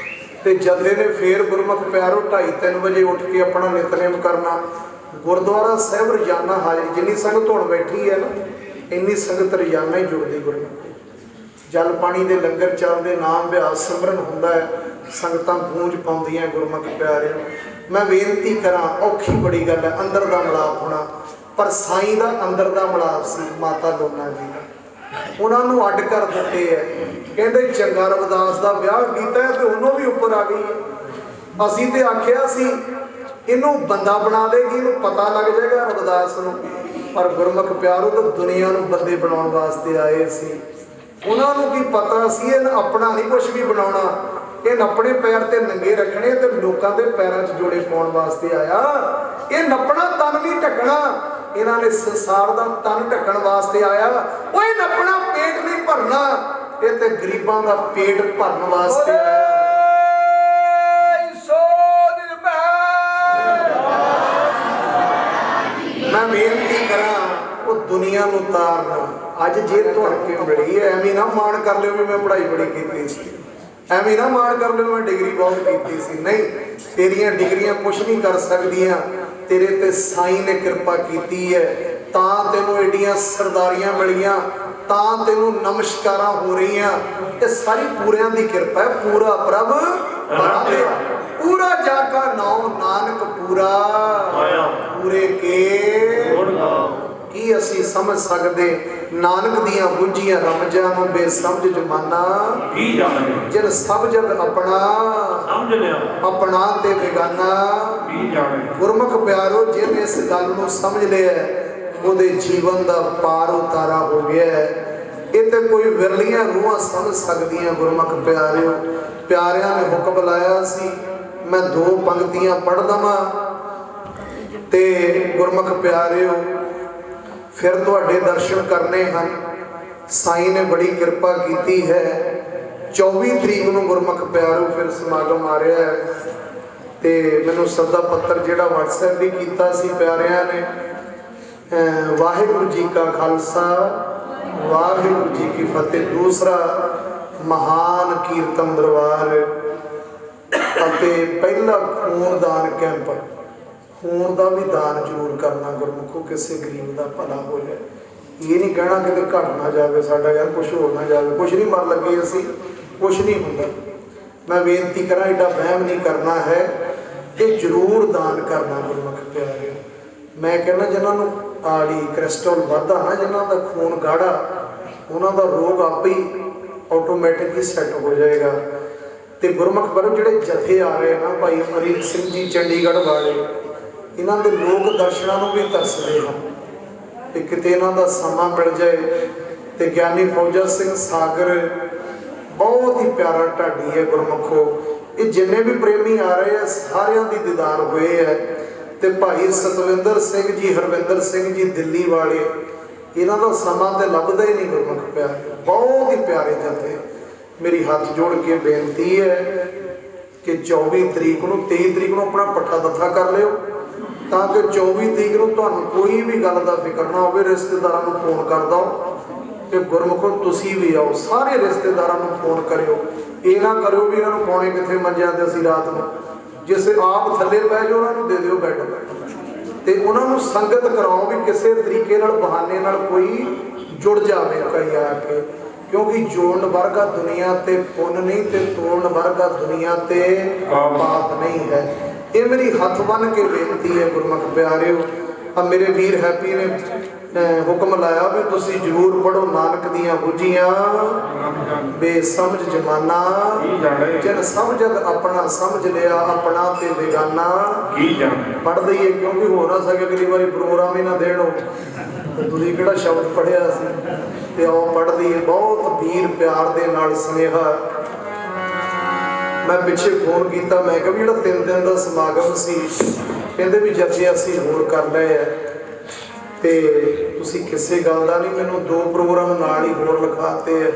ਤੇ ਜਥੇ ਨੇ ਫੇਰ ਗੁਰਮੁਖ ਪਿਆਰੋ 2:30-3 ਵਜੇ ਉੱਠ ਕੇ ਆਪਣਾ ਨਿਤਨੇਮ ਕਰਨਾ। ਗੁਰਦੁਆਰਾ ਸਾਹਿਬ ਰੋਜ਼ਾਨਾ ਹਾਜ਼ਰੀ, ਜਿੰਨੀ ਸੰਗਤ ਹੁਣ ਬੈਠੀ ਹੈ ਨਾ ਇੰਨੀ ਸੰਗਤ ਰੋਜ਼ਾਨਾ ਹੀ ਜੁੜਦੀ ਗੁਰਮੁਖ। ਜਲ ਪਾਣੀ ਦੇ ਲੰਗਰ ਚੱਲਦੇ, ਨਾਮ ਅਭਿਆਸ ਸਿਮਰਨ ਹੁੰਦਾ ਹੈ, ਸੰਗਤਾਂ ਗੂੰਜ ਪਾਉਂਦੀਆਂ ਗੁਰਮੁਖ ਪਿਆਰਿਓ। ਮੈਂ ਬੇਨਤੀ ਕਰਾਂ, ਔਖੀ ਬੜੀ ਗੱਲ ਹੈ ਅੰਦਰ ਦਾ ਮਿਲਾਪ ਹੋਣਾ, ਪਰ ਸਾਈਂ ਦਾ ਅੰਦਰ ਦਾ ਮਿਲਾਪ ਸੀ ਮਾਤਾ ਲੋਨਾ ਜੀ ਦਾ। ਉਹਨਾਂ ਨੂੰ ਅੱਡ ਕਰ ਦਿੱਤੇ ਹੈ। ਕਹਿੰਦੇ ਚੰਗਾ ਰਵਿਦਾਸ ਦਾ ਵਿਆਹ ਕੀਤਾ ਹੈ ਤੇ ਉਹਨੂੰ ਵੀ ਉੱਪਰ ਆ ਗਈ ਹੈ। ਅਸੀਂ ਤੇ ਆਖਿਆ ਸੀ ਇਹਨੂੰ ਬੰਦਾ ਬਣਾ ਦੇਗੀ, ਇਹਨੂੰ ਪਤਾ ਲੱਗ ਜਾਏਗਾ ਰਵਿਦਾਸ ਨੂੰ, ਪਰ ਗੁਰਮੁਖ ਪਿਆਰੋ ਤਾਂ ਦੁਨੀਆ ਨੂੰ ਬੰਦੇ ਬਣਾਉਣ ਵਾਸਤੇ ਆਏ ਸੀ। ਉਹਨਾਂ ਨੂੰ ਕੀ ਪਤਾ ਸੀ ਇਹ ਆਪਣਾ ਨਹੀਂ ਕੁਝ ਵੀ ਬਣਾਉਣਾ, ਇਹ ਨੱਪਣੇ ਪੈਰ ਤੇ ਨੰਗੇ ਰੱਖਣੇ ਤੇ ਲੋਕਾਂ ਦੇ ਪੈਰਾਂ 'ਚ ਜੋੜੇ ਪਾਉਣ ਵਾਸਤੇ ਆਇਆ। ਇਹ ਨੱਪਣਾ ਤਨ ਨਹੀਂ ਢੱਕਣਾ, ਇਹਨਾਂ ਨੇ ਸੰਸਾਰ ਦਾ ਤਨ ਢੱਕਣ ਵਾਸਤੇ ਆਇਆ। ਉਹ ਇਹ ਨੱਪਣਾ ਪੇਟ ਨਹੀਂ ਭਰਨਾ, ਇਹ ਤੇ ਗਰੀਬਾਂ ਦਾ ਪੇਟ ਭਰਨ ਵਾਸਤੇ ਆਇਆ। ਮੈਂ ਬੇਨਤੀ ਕਰਾਂ ਉਹ ਦੁਨੀਆ ਨੂੰ ਤਾਰਨਾ। ਅੱਜ ਜੇ ਤੁਹਾਨੂੰ ਮਿਲੀ ਹੈ, ਐਵੇਂ ਨਾ ਮਾਣ ਕਰ ਲਿਓ ਵੀ ਮੈਂ ਪੜ੍ਹਾਈ ਬੜੀ ਕੀਤੀ ਸੀ, ਐਵੇਂ ਨਾ ਮਾਣ ਕਰ ਲਿਓ ਮੈਂ ਡਿਗਰੀ ਬਹੁਤ ਕੀਤੀ ਸੀ। ਨਹੀਂ, ਤੇਰੀਆਂ ਡਿਗਰੀਆਂ ਕੁਛ ਨਹੀਂ ਕਰ ਸਕਦੀਆਂ, ਤੇਰੇ ਤੇ ਸਾਈਂ ਨੇ ਕਿਰਪਾ ਕੀਤੀ ਹੈ, ਤਾਂ ਤੈਨੂੰ ਏਡੀਆਂ ਸਰਦਾਰੀਆਂ ਮਿਲੀਆਂ, ਤਾਂ ਤੈਨੂੰ ਨਮਸਕਾਰਾਂ ਹੋ ਰਹੀਆਂ। ਇਹ ਸਾਰੀ ਪੂਰਿਆਂ ਦੀ ਕਿਰਪਾ ਹੈ। ਪੂਰਾ ਪ੍ਰਭ ਬਣਾ ਪੂਰਾ ਜਾ ਕਾ ਨਾਮ ਨਾਨਕ ਪੂਰਾ ਪੂਰੇ ਕੇ ਕੀ ਅਸੀਂ ਸਮਝ ਸਕਦੇ। ਨਾਨਕ ਦੀਆਂ ਬੁੱਝੀਆਂ ਰਮਜਾਂ ਨੂੰ ਬੇਸਮਝ ਜਮਾਨਾ ਕੀ ਜਾਣੇ, ਜਿਨ ਸਭ ਜਗ ਆਪਣਾ ਸਮਝ ਲਿਆ ਆਪਣਾ ਤੇ ਬੇਗਾਨਾ। ਕੀ ਜਾਣੇ। ਗੁਰਮੁਖ ਪਿਆਰੋ, ਜਿਨ ਇਸ ਗੱਲ ਨੂੰ ਸਮਝ ਲਿਆ ਉਹਦੇ ਜੀਵਨ ਦਾ ਪਾਰ ਉਤਾਰਾ ਹੋ ਗਿਆ ਹੈ। ਇਹ ਤੇ ਕੋਈ ਵਿਰਲੀਆਂ ਰੂਹਾਂ ਸਮਝ ਸਕਦੀਆਂ। ਗੁਰਮੁਖ ਪਿਆਰਿਓ, ਪਿਆਰਿਆਂ ਨੇ ਹੁਕਮ ਲਾਇਆ ਸੀ ਮੈਂ 2 ਪੰਕਤੀਆਂ ਪੜ੍ਹ ਦਵਾਂ ਤੇ ਗੁਰਮੁਖ ਪਿਆਰਿਓ ਫਿਰ ਤੁਹਾਡੇ ਦਰਸ਼ਨ ਕਰਨੇ ਹਨ। ਸਾਈਂ ਨੇ ਬੜੀ ਕਿਰਪਾ ਕੀਤੀ ਹੈ। 24 ਤਰੀਕ ਨੂੰ ਗੁਰਮੁਖ ਪਿਆਰਿਓ ਫਿਰ ਸਮਾਗਮ ਆ ਰਿਹਾ ਹੈ ਤੇ ਮੈਨੂੰ ਸੱਦਾ ਪੱਤਰ ਜਿਹੜਾ WhatsApp ਵੀ ਕੀਤਾ ਸੀ ਪਿਆਰਿਆਂ ਨੇ। ਵਾਹਿਗੁਰੂ ਜੀ ਕਾ ਖਾਲਸਾ, ਵਾਹਿਗੁਰੂ ਜੀ ਕੀ ਫਤਿਹ। ਦੂਸਰਾ ਮਹਾਨ ਕੀਰਤਨ ਦਰਬਾਰ ਅਤੇ ਪਹਿਲਾ ਖੂਨਦਾਨ ਕੈਂਪ। ਖੂਨ ਦਾ ਵੀ ਦਾਨ ਜ਼ਰੂਰ ਕਰਨਾ ਗੁਰਮੁਖੋ, ਕਿਸੇ ਗਰੀਬ ਦਾ ਭਲਾ ਹੋ ਜਾਏ। ਇਹ ਨਹੀਂ ਕਹਿਣਾ ਕਿਤੇ ਘਟ ਨਾ ਜਾਵੇ ਸਾਡਾ, ਯਾਰ ਕੁਛ ਹੋ ਨਾ ਜਾਵੇ, ਕੁਛ ਨਹੀਂ ਮਰ ਲੱਗੇ ਅਸੀਂ, ਕੁਛ ਨਹੀਂ ਹੁੰਦਾ। ਮੈਂ ਬੇਨਤੀ ਕਰਾਂ, ਐਡਾ ਵਹਿਮ ਨਹੀਂ ਕਰਨਾ ਹੈ, ਇਹ ਜ਼ਰੂਰ ਦਾਨ ਕਰਨਾ ਗੁਰਮੁਖ ਪਿਆਰਿਓ। ਮੈਂ ਕਹਿੰਦਾ ਜਿਨ੍ਹਾਂ ਨੂੰ ਆੜੀ ਕੋਲੇਸਟ੍ਰੋਲ ਵੱਧਦਾ ਨਾ, ਜਿਨ੍ਹਾਂ ਦਾ ਖੂਨ ਗਾੜਾ, ਉਹਨਾਂ ਦਾ ਰੋਗ ਆਪੇ ਹੀ ਆਟੋਮੈਟਿਕਲੀ ਸੈੱਟ ਹੋ ਜਾਏਗਾ। ਤੇ ਗੁਰਮੁਖ ਪਰਮ ਜਿਹੜੇ ਜਥੇ ਆ ਰਹੇ ਨਾ, ਭਾਈ ਅਮਰੀਕ ਸਿੰਘ ਜੀ ਚੰਡੀਗੜ੍ਹ ਵਾਲੇ, ਇਹਨਾਂ ਦੇ ਲੋਕ ਦਰਸ਼ਨਾਂ ਨੂੰ ਵੀ ਤਰਸਦੇ ਹਨ ਕਿ ਕਿਤੇ ਇਹਨਾਂ ਦਾ ਸਮਾਂ ਮਿਲ ਜਾਏ। ਤੇ ਗਿਆਨੀ ਫੌਜਾ ਸਿੰਘ ਸਾਗਰ ਬਹੁਤ ਹੀ ਪਿਆਰਾ ਢਾਡੀ ਹੈ ਗੁਰਮੁਖੋ। ਇਹ ਜਿੰਨੇ ਵੀ ਪ੍ਰੇਮੀ ਆ ਰਹੇ ਆ ਸਾਰਿਆਂ ਦੀ ਦੀਦਾਰ ਹੋਏ ਹੈ। ਤੇ ਭਾਈ ਸਤਵਿੰਦਰ ਸਿੰਘ ਜੀ, ਹਰਵਿੰਦਰ ਸਿੰਘ ਜੀ ਦਿੱਲੀ ਵਾਲੇ, ਇਹਨਾਂ ਦਾ ਸਮਾਂ ਤੇ ਲੱਭਦਾ ਹੀ ਨਹੀਂ ਗੁਰਮੁਖ ਪਿਆਰੇ। ਬਹੁਤ ਹੀ ਪਿਆਰੇ ਜਥੇ। ਮੇਰੀ ਹੱਥ ਜੋੜ ਕੇ ਬੇਨਤੀ ਹੈ ਕਿ 24 ਤਰੀਕ ਨੂੰ 23 ਤਰੀਕ ਨੂੰ ਆਪਣਾ ਪੱਠਾ ਦੱਥਾ ਕਰ ਲਿਓ, ਤਾਂ ਕਿ 24 ਤਰੀਕ ਨੂੰ ਤੁਹਾਨੂੰ ਕੋਈ ਵੀ ਗੱਲ ਦਾ ਫਿਕਰ ਨਾ ਹੋਵੇ। ਰਿਸ਼ਤੇਦਾਰਾਂ ਨੂੰ ਫੋਨ ਕਰ ਦਿਓ ਤੇ ਗੁਰਮੁਖੋ ਤੁਸੀਂ ਵੀ ਆਓ। ਸਾਰੇ ਰਿਸ਼ਤੇਦਾਰਾਂ ਨੂੰ ਫੋਨ ਕਰਿਓ, ਇਹ ਨਾ ਕਰਿਓ ਵੀ ਇਹਨਾਂ ਨੂੰ ਪਾਉਣੇ ਕਿੱਥੇ ਮੰਜਿਆਂ ਤੇ ਅਸੀਂ ਰਾਤ ਨੂੰ। ਜਿਸ ਆਪ ਥੱਲੇ ਬਹਿ ਜਾਓ ਉਹਨਾਂ ਨੂੰ ਦੇ ਦਿਓ ਬੈੱਡ ਤੇ ਉਹਨਾਂ ਨੂੰ ਸੰਗਤ ਕਰਾਓ ਵੀ ਕਿਸੇ ਤਰੀਕੇ ਨਾਲ ਬਹਾਨੇ ਨਾਲ ਕੋਈ ਜੁੜ ਜਾਵੇ ਕਈ ਆ ਕੇ। ਕਿਉਂਕਿ ਜੋੜਨ ਵਰਗਾ ਦੁਨੀਆ ਤੇ ਪੁੰਨ ਨਹੀਂ ਤੇ ਤੋੜਨ ਵਰਗਾ ਦੁਨੀਆ ਤੇ ਪਾਪ ਨਹੀਂ ਹੈ। ਇਹ ਮੇਰੀ ਹੱਥ ਬੰਨ ਕੇ ਬੇਨਤੀ ਹੈ ਗੁਰਮੁਖ ਪਿਆਰਿਓ। ਆ ਮੇਰੇ ਵੀਰ ਹੈਪੀ ਨੇ ਹੁਕਮ ਲਾਇਆ ਵੀ ਤੁਸੀਂ ਜ਼ਰੂਰ ਪੜੋ ਨਾਨਕ ਦੀਆਂ ਬੁੱਝੀਆਂ ਬੇਸਮਝ ਜਮਾਨਾ, ਜਿਨ ਸਭ ਜਗ ਆਪਣਾ ਸਮਝ ਲਿਆ ਆਪਣਾ ਤੇ ਬੇਗਾਨਾ। ਪੜ੍ਹ ਦਈਏ ਕਿਉਂਕਿ ਹੋ ਨਾ ਸਕੇ ਅਗਲੀ ਵਾਰੀ ਪ੍ਰੋਗਰਾਮ ਹੀ ਨਾ ਦੇਣ ਹੋ। ਤੁਸੀਂ ਕਿਹੜਾ ਸ਼ਬਦ ਪੜ੍ਹਿਆ ਸੀ ਤੇ ਆਓ ਪੜ੍ਹ ਦਈਏ। ਬਹੁਤ ਵੀਰ ਪਿਆਰ ਦੇ ਨਾਲ ਸੁਨੇਹਾ। ਮੈਂ ਪਿੱਛੇ ਫੋਨ ਕੀਤਾ, ਮੈਂ ਕਿਹਾ ਵੀ ਜਿਹੜਾ 3 ਦਿਨ ਦਾ ਸਮਾਗਮ ਸੀ, ਕਹਿੰਦੇ ਵੀ ਜਥੇ ਅਸੀਂ ਹੋਰ ਕਰ ਲਏ ਆ ਤੇ ਤੁਸੀਂ ਕਿਸੇ ਗੱਲ ਦਾ ਨਹੀਂ। ਮੈਨੂੰ 2 ਪ੍ਰੋਗਰਾਮ ਨਾਲ ਹੀ ਹੋਰ ਲਿਖਾਤੇ ਆ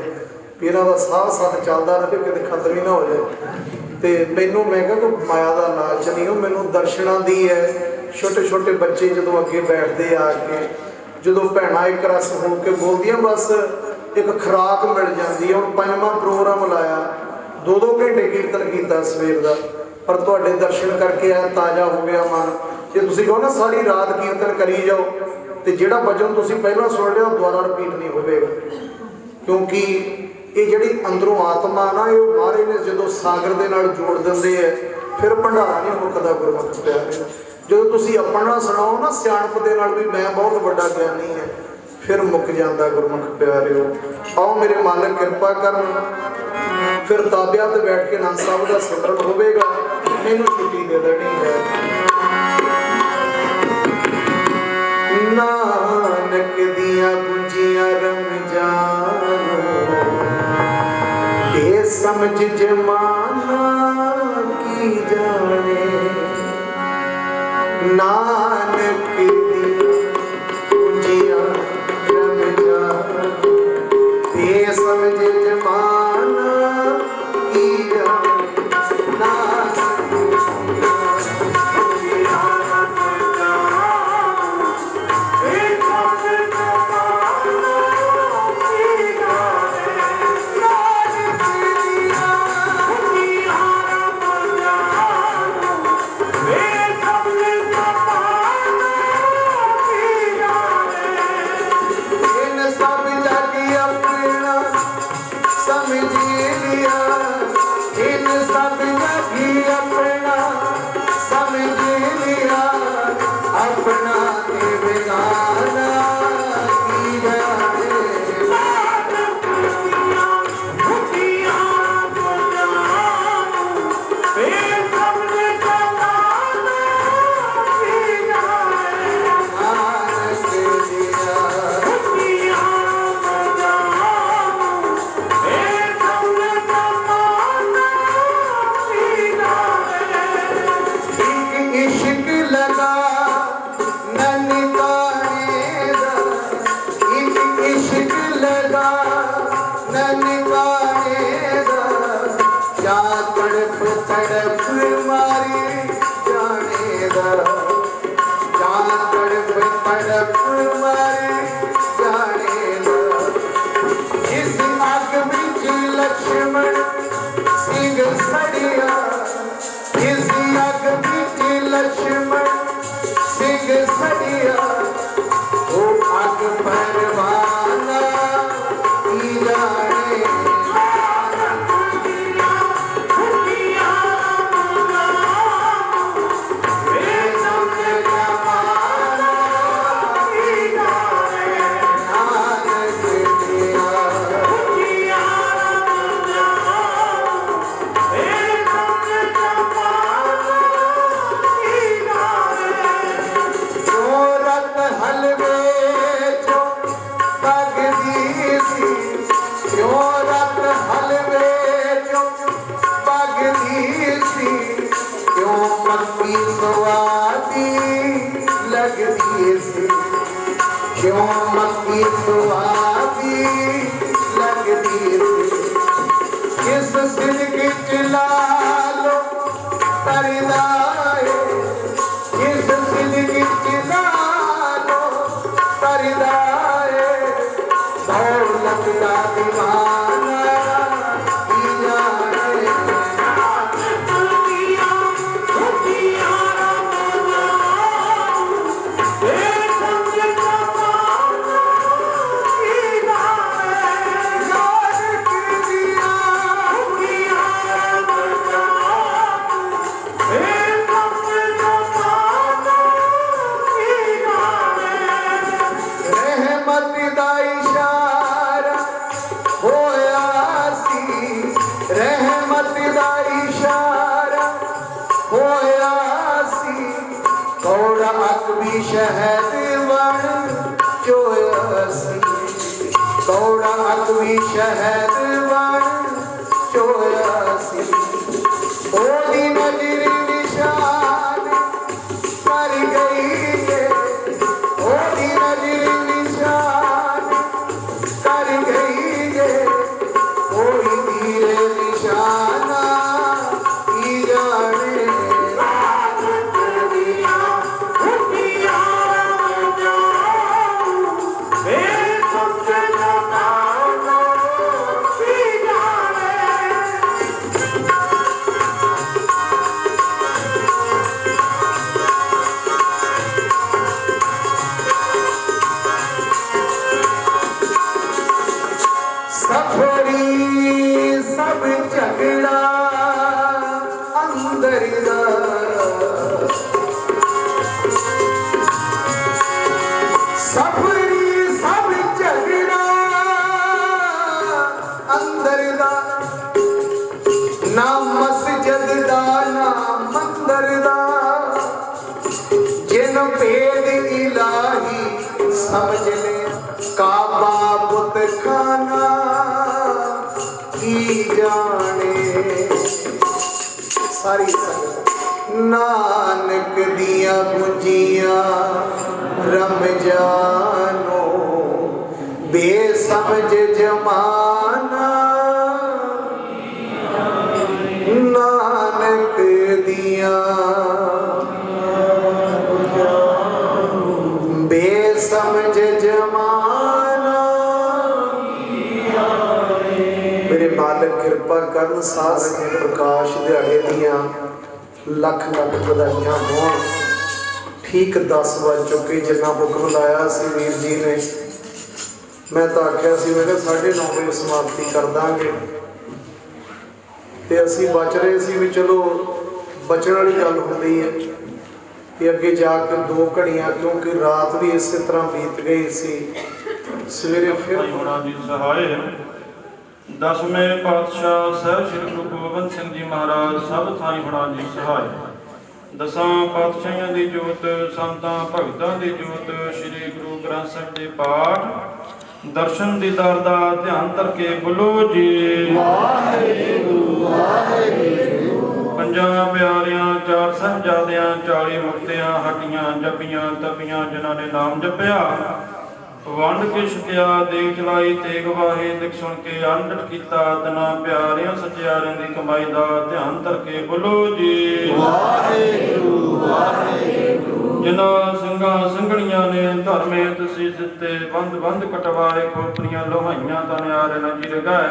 ਵੀ ਇਹਨਾਂ ਦਾ ਸਾਥ ਚੱਲਦਾ ਰਹੇ, ਕਿਤੇ ਖਤਮ ਹੀ ਨਾ ਹੋ ਜਾਏ। ਤੇ ਮੈਨੂੰ ਮੈਂ ਕਿਹਾ ਕੋਈ ਮਾਇਆ ਦਾ ਲਾਲਚ ਨਹੀਂ, ਉਹ ਮੈਨੂੰ ਦਰਸ਼ਨਾਂ ਦੀ ਹੈ। ਛੋਟੇ ਛੋਟੇ ਬੱਚੇ ਜਦੋਂ ਅੱਗੇ ਬੈਠਦੇ ਆ ਕੇ, ਜਦੋਂ ਭੈਣਾਂ ਇੱਕ ਰਸ ਹੋ ਕੇ ਬੋਲਦੀਆਂ, ਬਸ ਇੱਕ ਖੁਰਾਕ ਮਿਲ ਜਾਂਦੀ ਹੈ। ਹੁਣ 5ਵਾਂ ਪ੍ਰੋਗਰਾਮ ਲਾਇਆ, 2-2 ਘੰਟੇ ਕੀਰਤਨ ਕੀਤਾ ਸਵੇਰ ਦਾ, ਪਰ ਤੁਹਾਡੇ ਦਰਸ਼ਨ ਕਰਕੇ ਆ ਤਾਜ਼ਾ ਹੋ ਗਿਆ ਮਨ। ਜੇ ਤੁਸੀਂ ਕਹੋ ਨਾ ਸਾਰੀ ਰਾਤ ਕੀਰਤਨ ਕਰੀ ਜਾਓ ਤੇ ਜਿਹੜਾ ਭਜਨ ਤੁਸੀਂ ਪਹਿਲਾਂ ਸੁਣ ਲਿਆ ਉਹ ਦੁਬਾਰਾ ਰਿਪੀਟ ਨਹੀਂ ਹੋਵੇਗਾ। ਕਿਉਂਕਿ ਇਹ ਜਿਹੜੀ ਅੰਦਰੋਂ ਆਤਮਾ ਨਾ ਇਹ ਮਹਾਰਾਜ ਨੇ ਜਦੋਂ ਸਾਗਰ ਦੇ ਨਾਲ ਜੋੜ ਦਿੰਦੇ ਆ ਫਿਰ ਭੰਡਾਰਾ ਨਹੀਂ ਮੁੱਕਦਾ ਗੁਰਮੁਖ ਪਿਆਰੇ। ਜਦੋਂ ਤੁਸੀਂ ਆਪਣਾ ਸੁਣਾਓ ਨਾ ਸਿਆਣਪ ਦੇ ਨਾਲ ਵੀ ਮੈਂ ਬਹੁਤ ਵੱਡਾ ਗਿਆਨੀ ਹੈ ਫਿਰ ਮੁੱਕ ਜਾਂਦਾ ਗੁਰਮੁਖ ਪਿਆਰਿਓ। ਆਓ ਮੇਰੇ ਮਾਲਕ ਕਿਰਪਾ ਕਰਨ ਫਿਰ ਤਾਬਿਆਂ ਤੇ ਬੈਠ ਕੇ ਆਨੰਦ ਸਾਹਿਬ ਦਾ ਸਿਮਰਨ ਹੋਵੇਗਾ। ਮੈਨੂੰ ਛੁੱਟੀ ਦੇ ਦੇਣੀ ਹੈ। ਨਾਨਕ ਦੀਆਂ ਗੁੰਜੀਆਂ ਰਮਜ਼ਾਨ समझ जमाना की जाने नानक दी पूजिया रमजान ये समझ जमाना की जाने नानक Hey, काबा बुत खाना की जाने सारी संगत नानक दिया पूंजिया रम जानो बेसमझ जमाना नानक दिया बेसमझ जमाना। मेरे मालिक कृपा करन साथ प्रकाश दिहाड़े दियां लख लख बधाइयां होण। ठीक 10 वज चुके जिन्ना हुक्म लाया सी वीर जी ने। मैं तो आख्या सी मैं 9:30 बजे समाप्ति कर दांगे ते असीं बच रहे सी भी चलो बचण वाली गल हुंदी है कि अगे जाके 2 घड़ियां क्योंकि रात भी इस तरह बीत गई सी सवेरे फिर होना जी सहाय। 10वें पातशाह ਸਾਹਿਬ श्री गुरु गोबिंद सिंह जी महाराज सब थाई होना जी सहाय। 10 पातशाहियां दी जोत संतां भगतां दी जोत श्री गुरु ग्रंथ ਸਾਹਿਬ ਦੇ ਪਾਠ दर्शन दीदार दा ध्यान करके बोलो जी वाहिगुरु वाहिगुरु। 50 प्यारिਆਂ 4 ਸਾਹਿਬਜ਼ਾਦਿਆਂ 40 ਮੁਕਤਿਆਂ ਹੱਟੀਆਂ ਜਪੀਆਂ ਤਪੀਆਂ ਜਿਨ੍ਹਾਂ ਨੇ ਨਾਮ ਜਪਿਆ ਵੰਡ ਕੇ ਛਕਿਆ ਦੇਖ ਚਲਾਈ ਤੇਗ ਵਾਹੇ ਦਿਖ ਸੁਣ ਕੇ ਅੰਡਟ ਕੀਤਾ ਤਨਾ ਪਿਆਰਿਆਂ ਸੱਚਿਆਰਿਆਂ ਦੀ ਕਮਾਈ ਦਾ ਧਿਆਨ ਕਰਕੇ ਬੋਲੋ ਜੀ ਵਾਹਿਗੁਰੂ ਵਾਹਿਗੁਰੂ। ਜਿਨ੍ਹਾਂ ਸਿੰਘਾਂ ਸਿੰਘਣੀਆਂ ਨੇ ਧਰਮੇ ਤੁਸੀਂ ਦਿੱਤੇ ਬੰਦ ਬੰਦ ਕਟਵਾਏ ਖੋਪਰੀਆਂ ਲੋਹਾਈਆਂ ਤਨਿਆਰੇ ਨਾ ਜੀ ਰਗਾਏ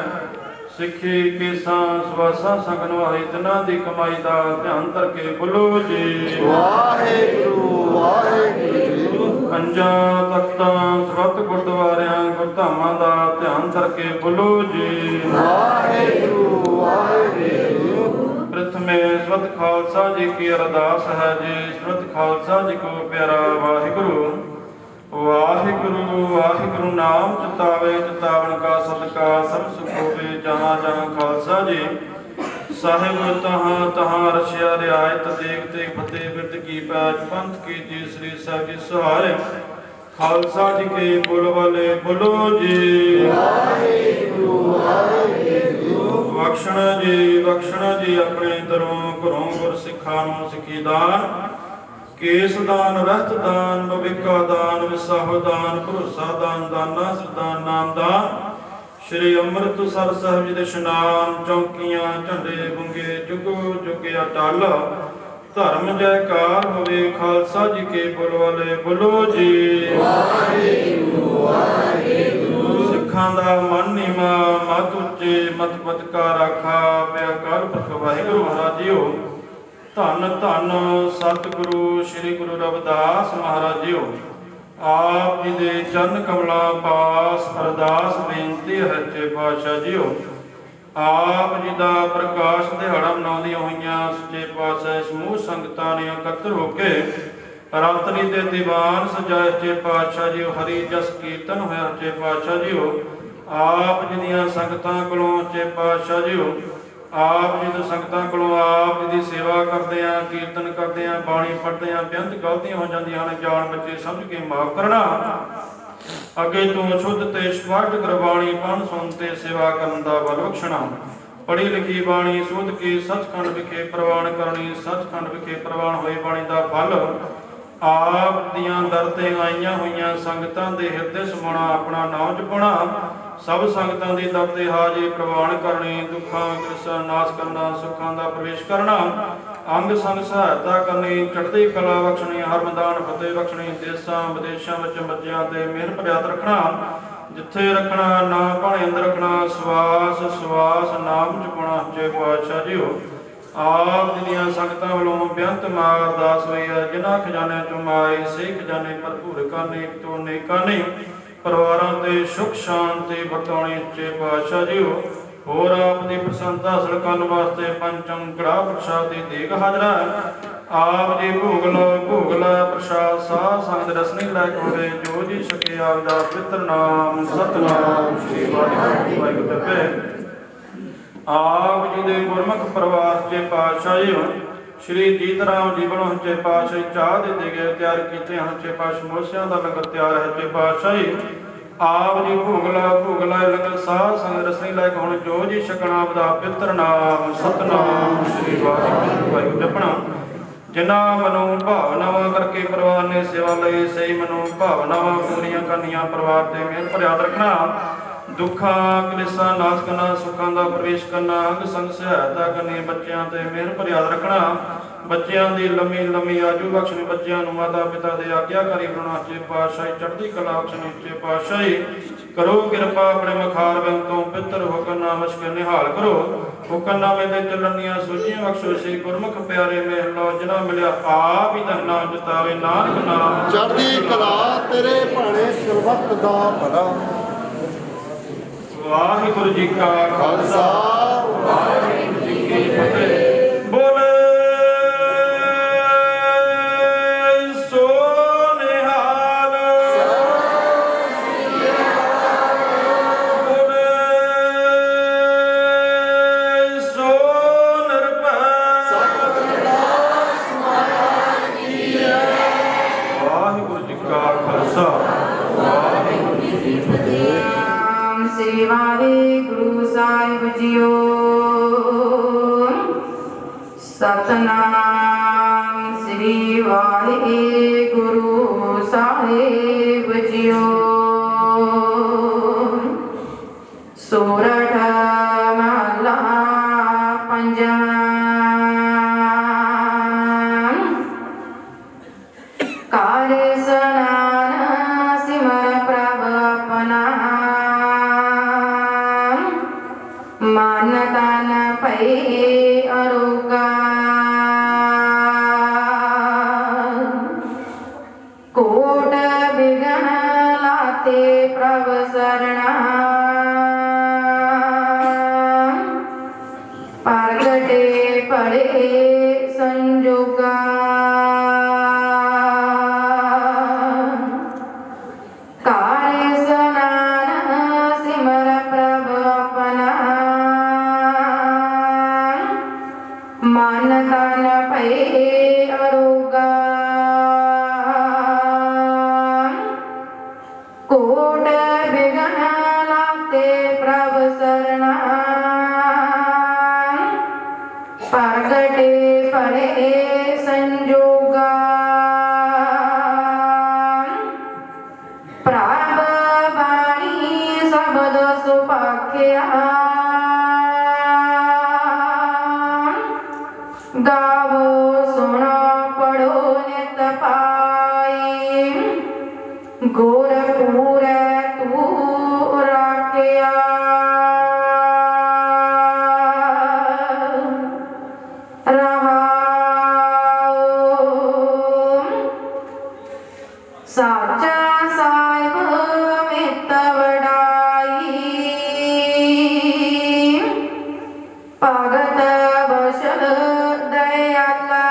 ਸਿੱਖੀ ਕੇਸਾਂ ਸਵਾਸਾਂ ਸੰਗਨ ਵਾਹੀ ਤਿਨਾਂ ਦੀ ਕਮਾਈ ਦਾ ਧਿਆਨ ਕਰਕੇ ਬੋਲੋ ਜੀ ਵਾਹਿਗੁਰੂ ਵਾਹਿਗੁਰੂ। ਪੰਜਾਂ ਤਖਤਾਂ ਸਰਬੱਤ ਗੁਰਦੁਆਰਿਆਂ ਗੁਰਧਾਮਾਂ ਦਾ ਧਿਆਨ ਕਰਕੇ ਬੋਲੋ ਜੀ ਵਾਹਿਗੁਰੂ ਵਾਹਿਗੁਰੂ। प्रथमे सत खालसा जी की अरदास है जी सत खालसा जी को प्यारा वाहिगुरु वाहिगुरु वाहिगुरु नाम चितावे चितावन का सदका सब सुख होवे जहाँ जहाँ खालसा जी साहिब तहाँ तहाँ रशिया रियायत देख देख फतेह बिरद की पैज पंथ की जी श्री साहिब जी सहाय खालसा जी के बोल वाले बोलो जी वाहिगुरु वाहिगुरु। बख्शण जी अपने दरों घरों गुर सिखा नूं सिखी दान केस दान रहत दान भविका दान विसाहो दान भरोसा दान दाना सरदान नाम दान श्री अमृतसर साहिब जी दे इशनान चौकियां झंडे बुंगे जुगो जुगे अटल धर्म जयकार होवे खालसा जी के बोल वाले बोलो जी वाहिगुरु वाहिगुरु। सिखां दा मन नीवा मत उच्चे मत पत का राखा पिया कर पुरख वाहिगुरु महाराज जीओ। धन धन सतगुरु श्री गुरु रविदास महाराज जीओ। आप जी दे चरण कमला पास अरदास बेनती है चे पातशाह जीओ। आप जी का प्रकाश दिहाड़ा मनाउंदियां होईयां सच्चे पातशाह समूह संगतां ने इकट्ठे होके रात्रि दे दीवान सजाए सच्चे पातशाह जी हरि जस कीर्तन होया सच्चे पातशाह जी। आप जी दियां संगतां कोलों सच्चे पातशाह जी आप जी दे संगतां कोलों आप जी दी सेवा करदे आ कीर्तन करदे आ बाणी पढ़दे आ बेअंत गलतियां हो जांदियां ने जान बच्चे समझ के माफ करना अगे तू शुद्ध ते स्पष्ट गुरबाणी पढ़ सुन ते सेवा करन दा बल बख्शना। पढ़ी लिखी बाणी सुध के सचखंड विखे प्रवान करनी सचखंड विखे प्रवान होए बाणी दा फल आप दियां दर ते आईयां होईयां संगतां दे हिरदे समाना अपना नाम जपना सब संगतां दी दर ते हाजिरी प्रवान करनी दुखां कृष्ण नाश करना सुखां दा प्रवेश करना अंग संग सहायता करनी चढ़दी कला बख्शनी हरमदान फतेह बख्शनी देशां विदेशां विच बच्चियां ते मेहर प्रयात रखना जिथे रखना ना भाणे अंदर रखना सवास सवास नाम जपना सच्चे पातशाह जीओ। आप जिहड़ियां संगतां वल्लों बेअंत मार अरदास होई है जिन्हां खजाने चों माई सही खजाने भरपूर करने तो नेकां ने परिवारां ते सुख शांति बरताउणी सच्चे पातशाह जीओ। होर आप दी प्रसन्नता हासिल करन वास्ते पंचम कड़ा प्रसाद दी देग हाजरा है। आप जी भोगला प्रसाद साह संगत रसनी लायक होवे जो जी सके आप दा पवित्र नाम सतनाम श्री वाहिगुरू जपे। आप जी दे गुरमुख परिवार सच्चे पातशाह जी श्री जीत राम जी वालों सच्चे पातशाह चाह दे गए तैयार कीते हैं सच्चे पातशाह मोसियां दा लंगर तैयार है सच्चे पातशाह ਆਪ ਜੀ ਭੋਗ ਲਾਏ ਲੰਗਰ ਸਾਧ ਸੰਗ ਰਸਨੀ ਲਾਇਕ ਹੁਣ ਜੋ ਜੀ ਛਕਣਾ ਬਦਾ ਪਿੱਤਰ ਨਾਮ ਸਤਨਾਮ ਸ੍ਰੀ ਵਾਹਿਗੁਰੂ ਜਪਣਾ ਜਿਨ੍ਹਾਂ ਮਨੋਂ ਭਾਵਨਾਵਾਂ ਕਰਕੇ ਪਰਿਵਾਰ ਨੇ ਸੇਵਾ ਲਈ ਸਹੀ ਮਨੋਂ ਭਾਵਨਾਵਾਂ ਪੂਰੀਆਂ ਕਰਨੀਆਂ ਪਰਿਵਾਰ ਤੇ ਮਿਹਰ ਭਰਿਆ ਰੱਖਣਾ ਦੁੱਖਾਂ ਕਲੇਸ਼ਾਂ ਨਾਸ਼ ਕਰਨਾ ਸੁੱਖਾਂ ਦਾ ਪ੍ਰਵੇਸ਼ ਕਰਨਾ ਅੰਗ ਸੰਗ ਸਹਾਇਤਾ ਕਰਨੀ ਬੱਚਿਆਂ ਤੇ ਮਿਹਰ ਭਰਿਆ ਰੱਖਣਾ ਬੱਚਿਆਂ ਦੀ ਲੰਮੀ ਆਜੂ ਬਖਸ਼ਣੀ ਬੱਚਿਆਂ ਨੂੰ ਮਾਤਾ ਪਿਤਾ ਦੇ ਆਗਿਆਕਾਰੀ ਬਣਾਉਣਾ ਉੱਚੇ ਪਾਤਸ਼ਾਹੀ ਚੜ੍ਹਦੀ ਕਲਾ ਬਖਸ਼ਣੀ ਉੱਚੇ ਪਾਤਸ਼ਾਹੀ ਕਰੋ ਕਿਰਪਾ ਆਪਣੇ ਮਖਾਰ ਬਿੰਦ ਤੋਂ ਪਿੱਤਰ ਹੁਕਮਨਾਮਾ ਸ਼ਕਰ ਨਿਹਾਲ ਕਰੋ ਹੁਕਮਨਾਮੇ ਦੇ ਚੱਲਣੀਆਂ ਸੋਝੀਆਂ ਬਖਸ਼ੋ ਸ੍ਰੀ ਗੁਰਮੁਖ ਪਿਆਰੇ ਮੇਲ ਲੋ ਜਿਨ੍ਹਾਂ ਮਿਲਿਆ ਆਪ ਹੀ ਧੰਨਾ ਜਿਤਾਵੇ ਨਾਨਕ ਨਾਮ ਚੜ੍ਹਦੀ ਕਲਾ ਤੇਰੇ ਭਾਣੇ ਸਰਬੱਤ ਦਾ ਭਲਾ। ਵਾਹਿਗੁਰੂ ਜੀ ਕਾ ਖਾਲਸਾ ਵਾਹਿਗੁਰੂ ਜੀ ਕੀ ਫਤਿਹ। ਬੋਲੇ ਸੋ ਨਿਹਾਲ ਬੋਲੇ ਸੋ ਨਿਰਭੈ ਵਾਹਿਗੁਰੂ ਜੀ ਕਾ ਖਾਲਸਾ ਵਾਹਿਗੁਰੂ ਜੀ ਕੀ ਫਤਿਹ। श्री वाहिगुरु साहिब जियो सतनाम श्री वाहिगुरु साहिब जियो सोरठ महला पंजवा कारे सनान सिमर प्रभ अपना मानता न पै अरोगा कोट बिघन लाते प्रभ शरणा प्रगटे पड़े संजोगा कार्य सनान सिमर प्रभ अपना मानता न पै अरोगा कोट बिघन लाते प्रभ शरणा प्रगटे पड़े संजोगा प्रभ बाणी शब्द सुपाख्या गावो सुनो पढ़ो नित पाई गोरखपुर तू राखिया रवाओ साचा साहिब मित वडाई भगत बशल दयाला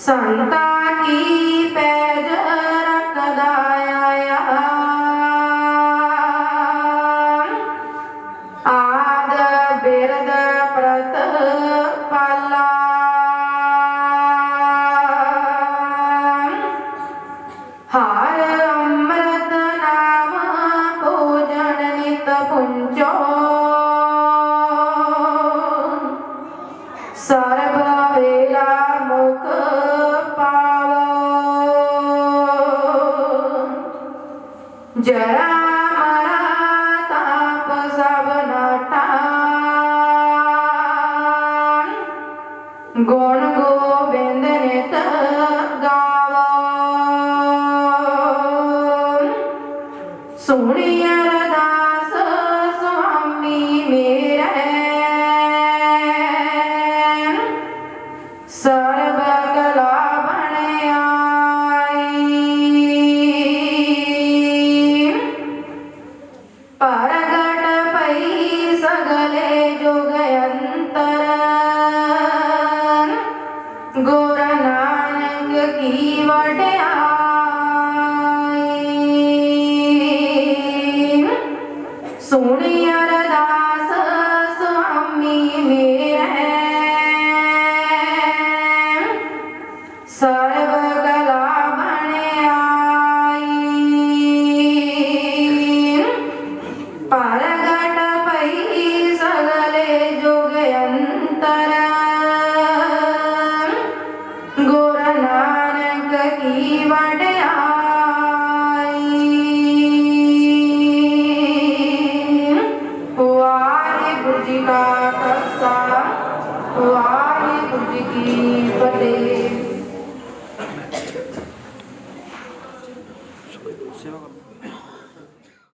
संता की पैज रखदाया आद बिरद प्रत पाला हार अमृत नाम भोजन नित पुंजो सर्व वेला मुख पावो जरा मरा ताप सब नटा गुण गोविंद नित गावो सुनी अरदास स्वामी मेरे सर्व कला बन आई परगट पई सगले जुगयंतर गुरु नानक की वड्याई सुनी अरदास स्वामी मेरे सर्व कला की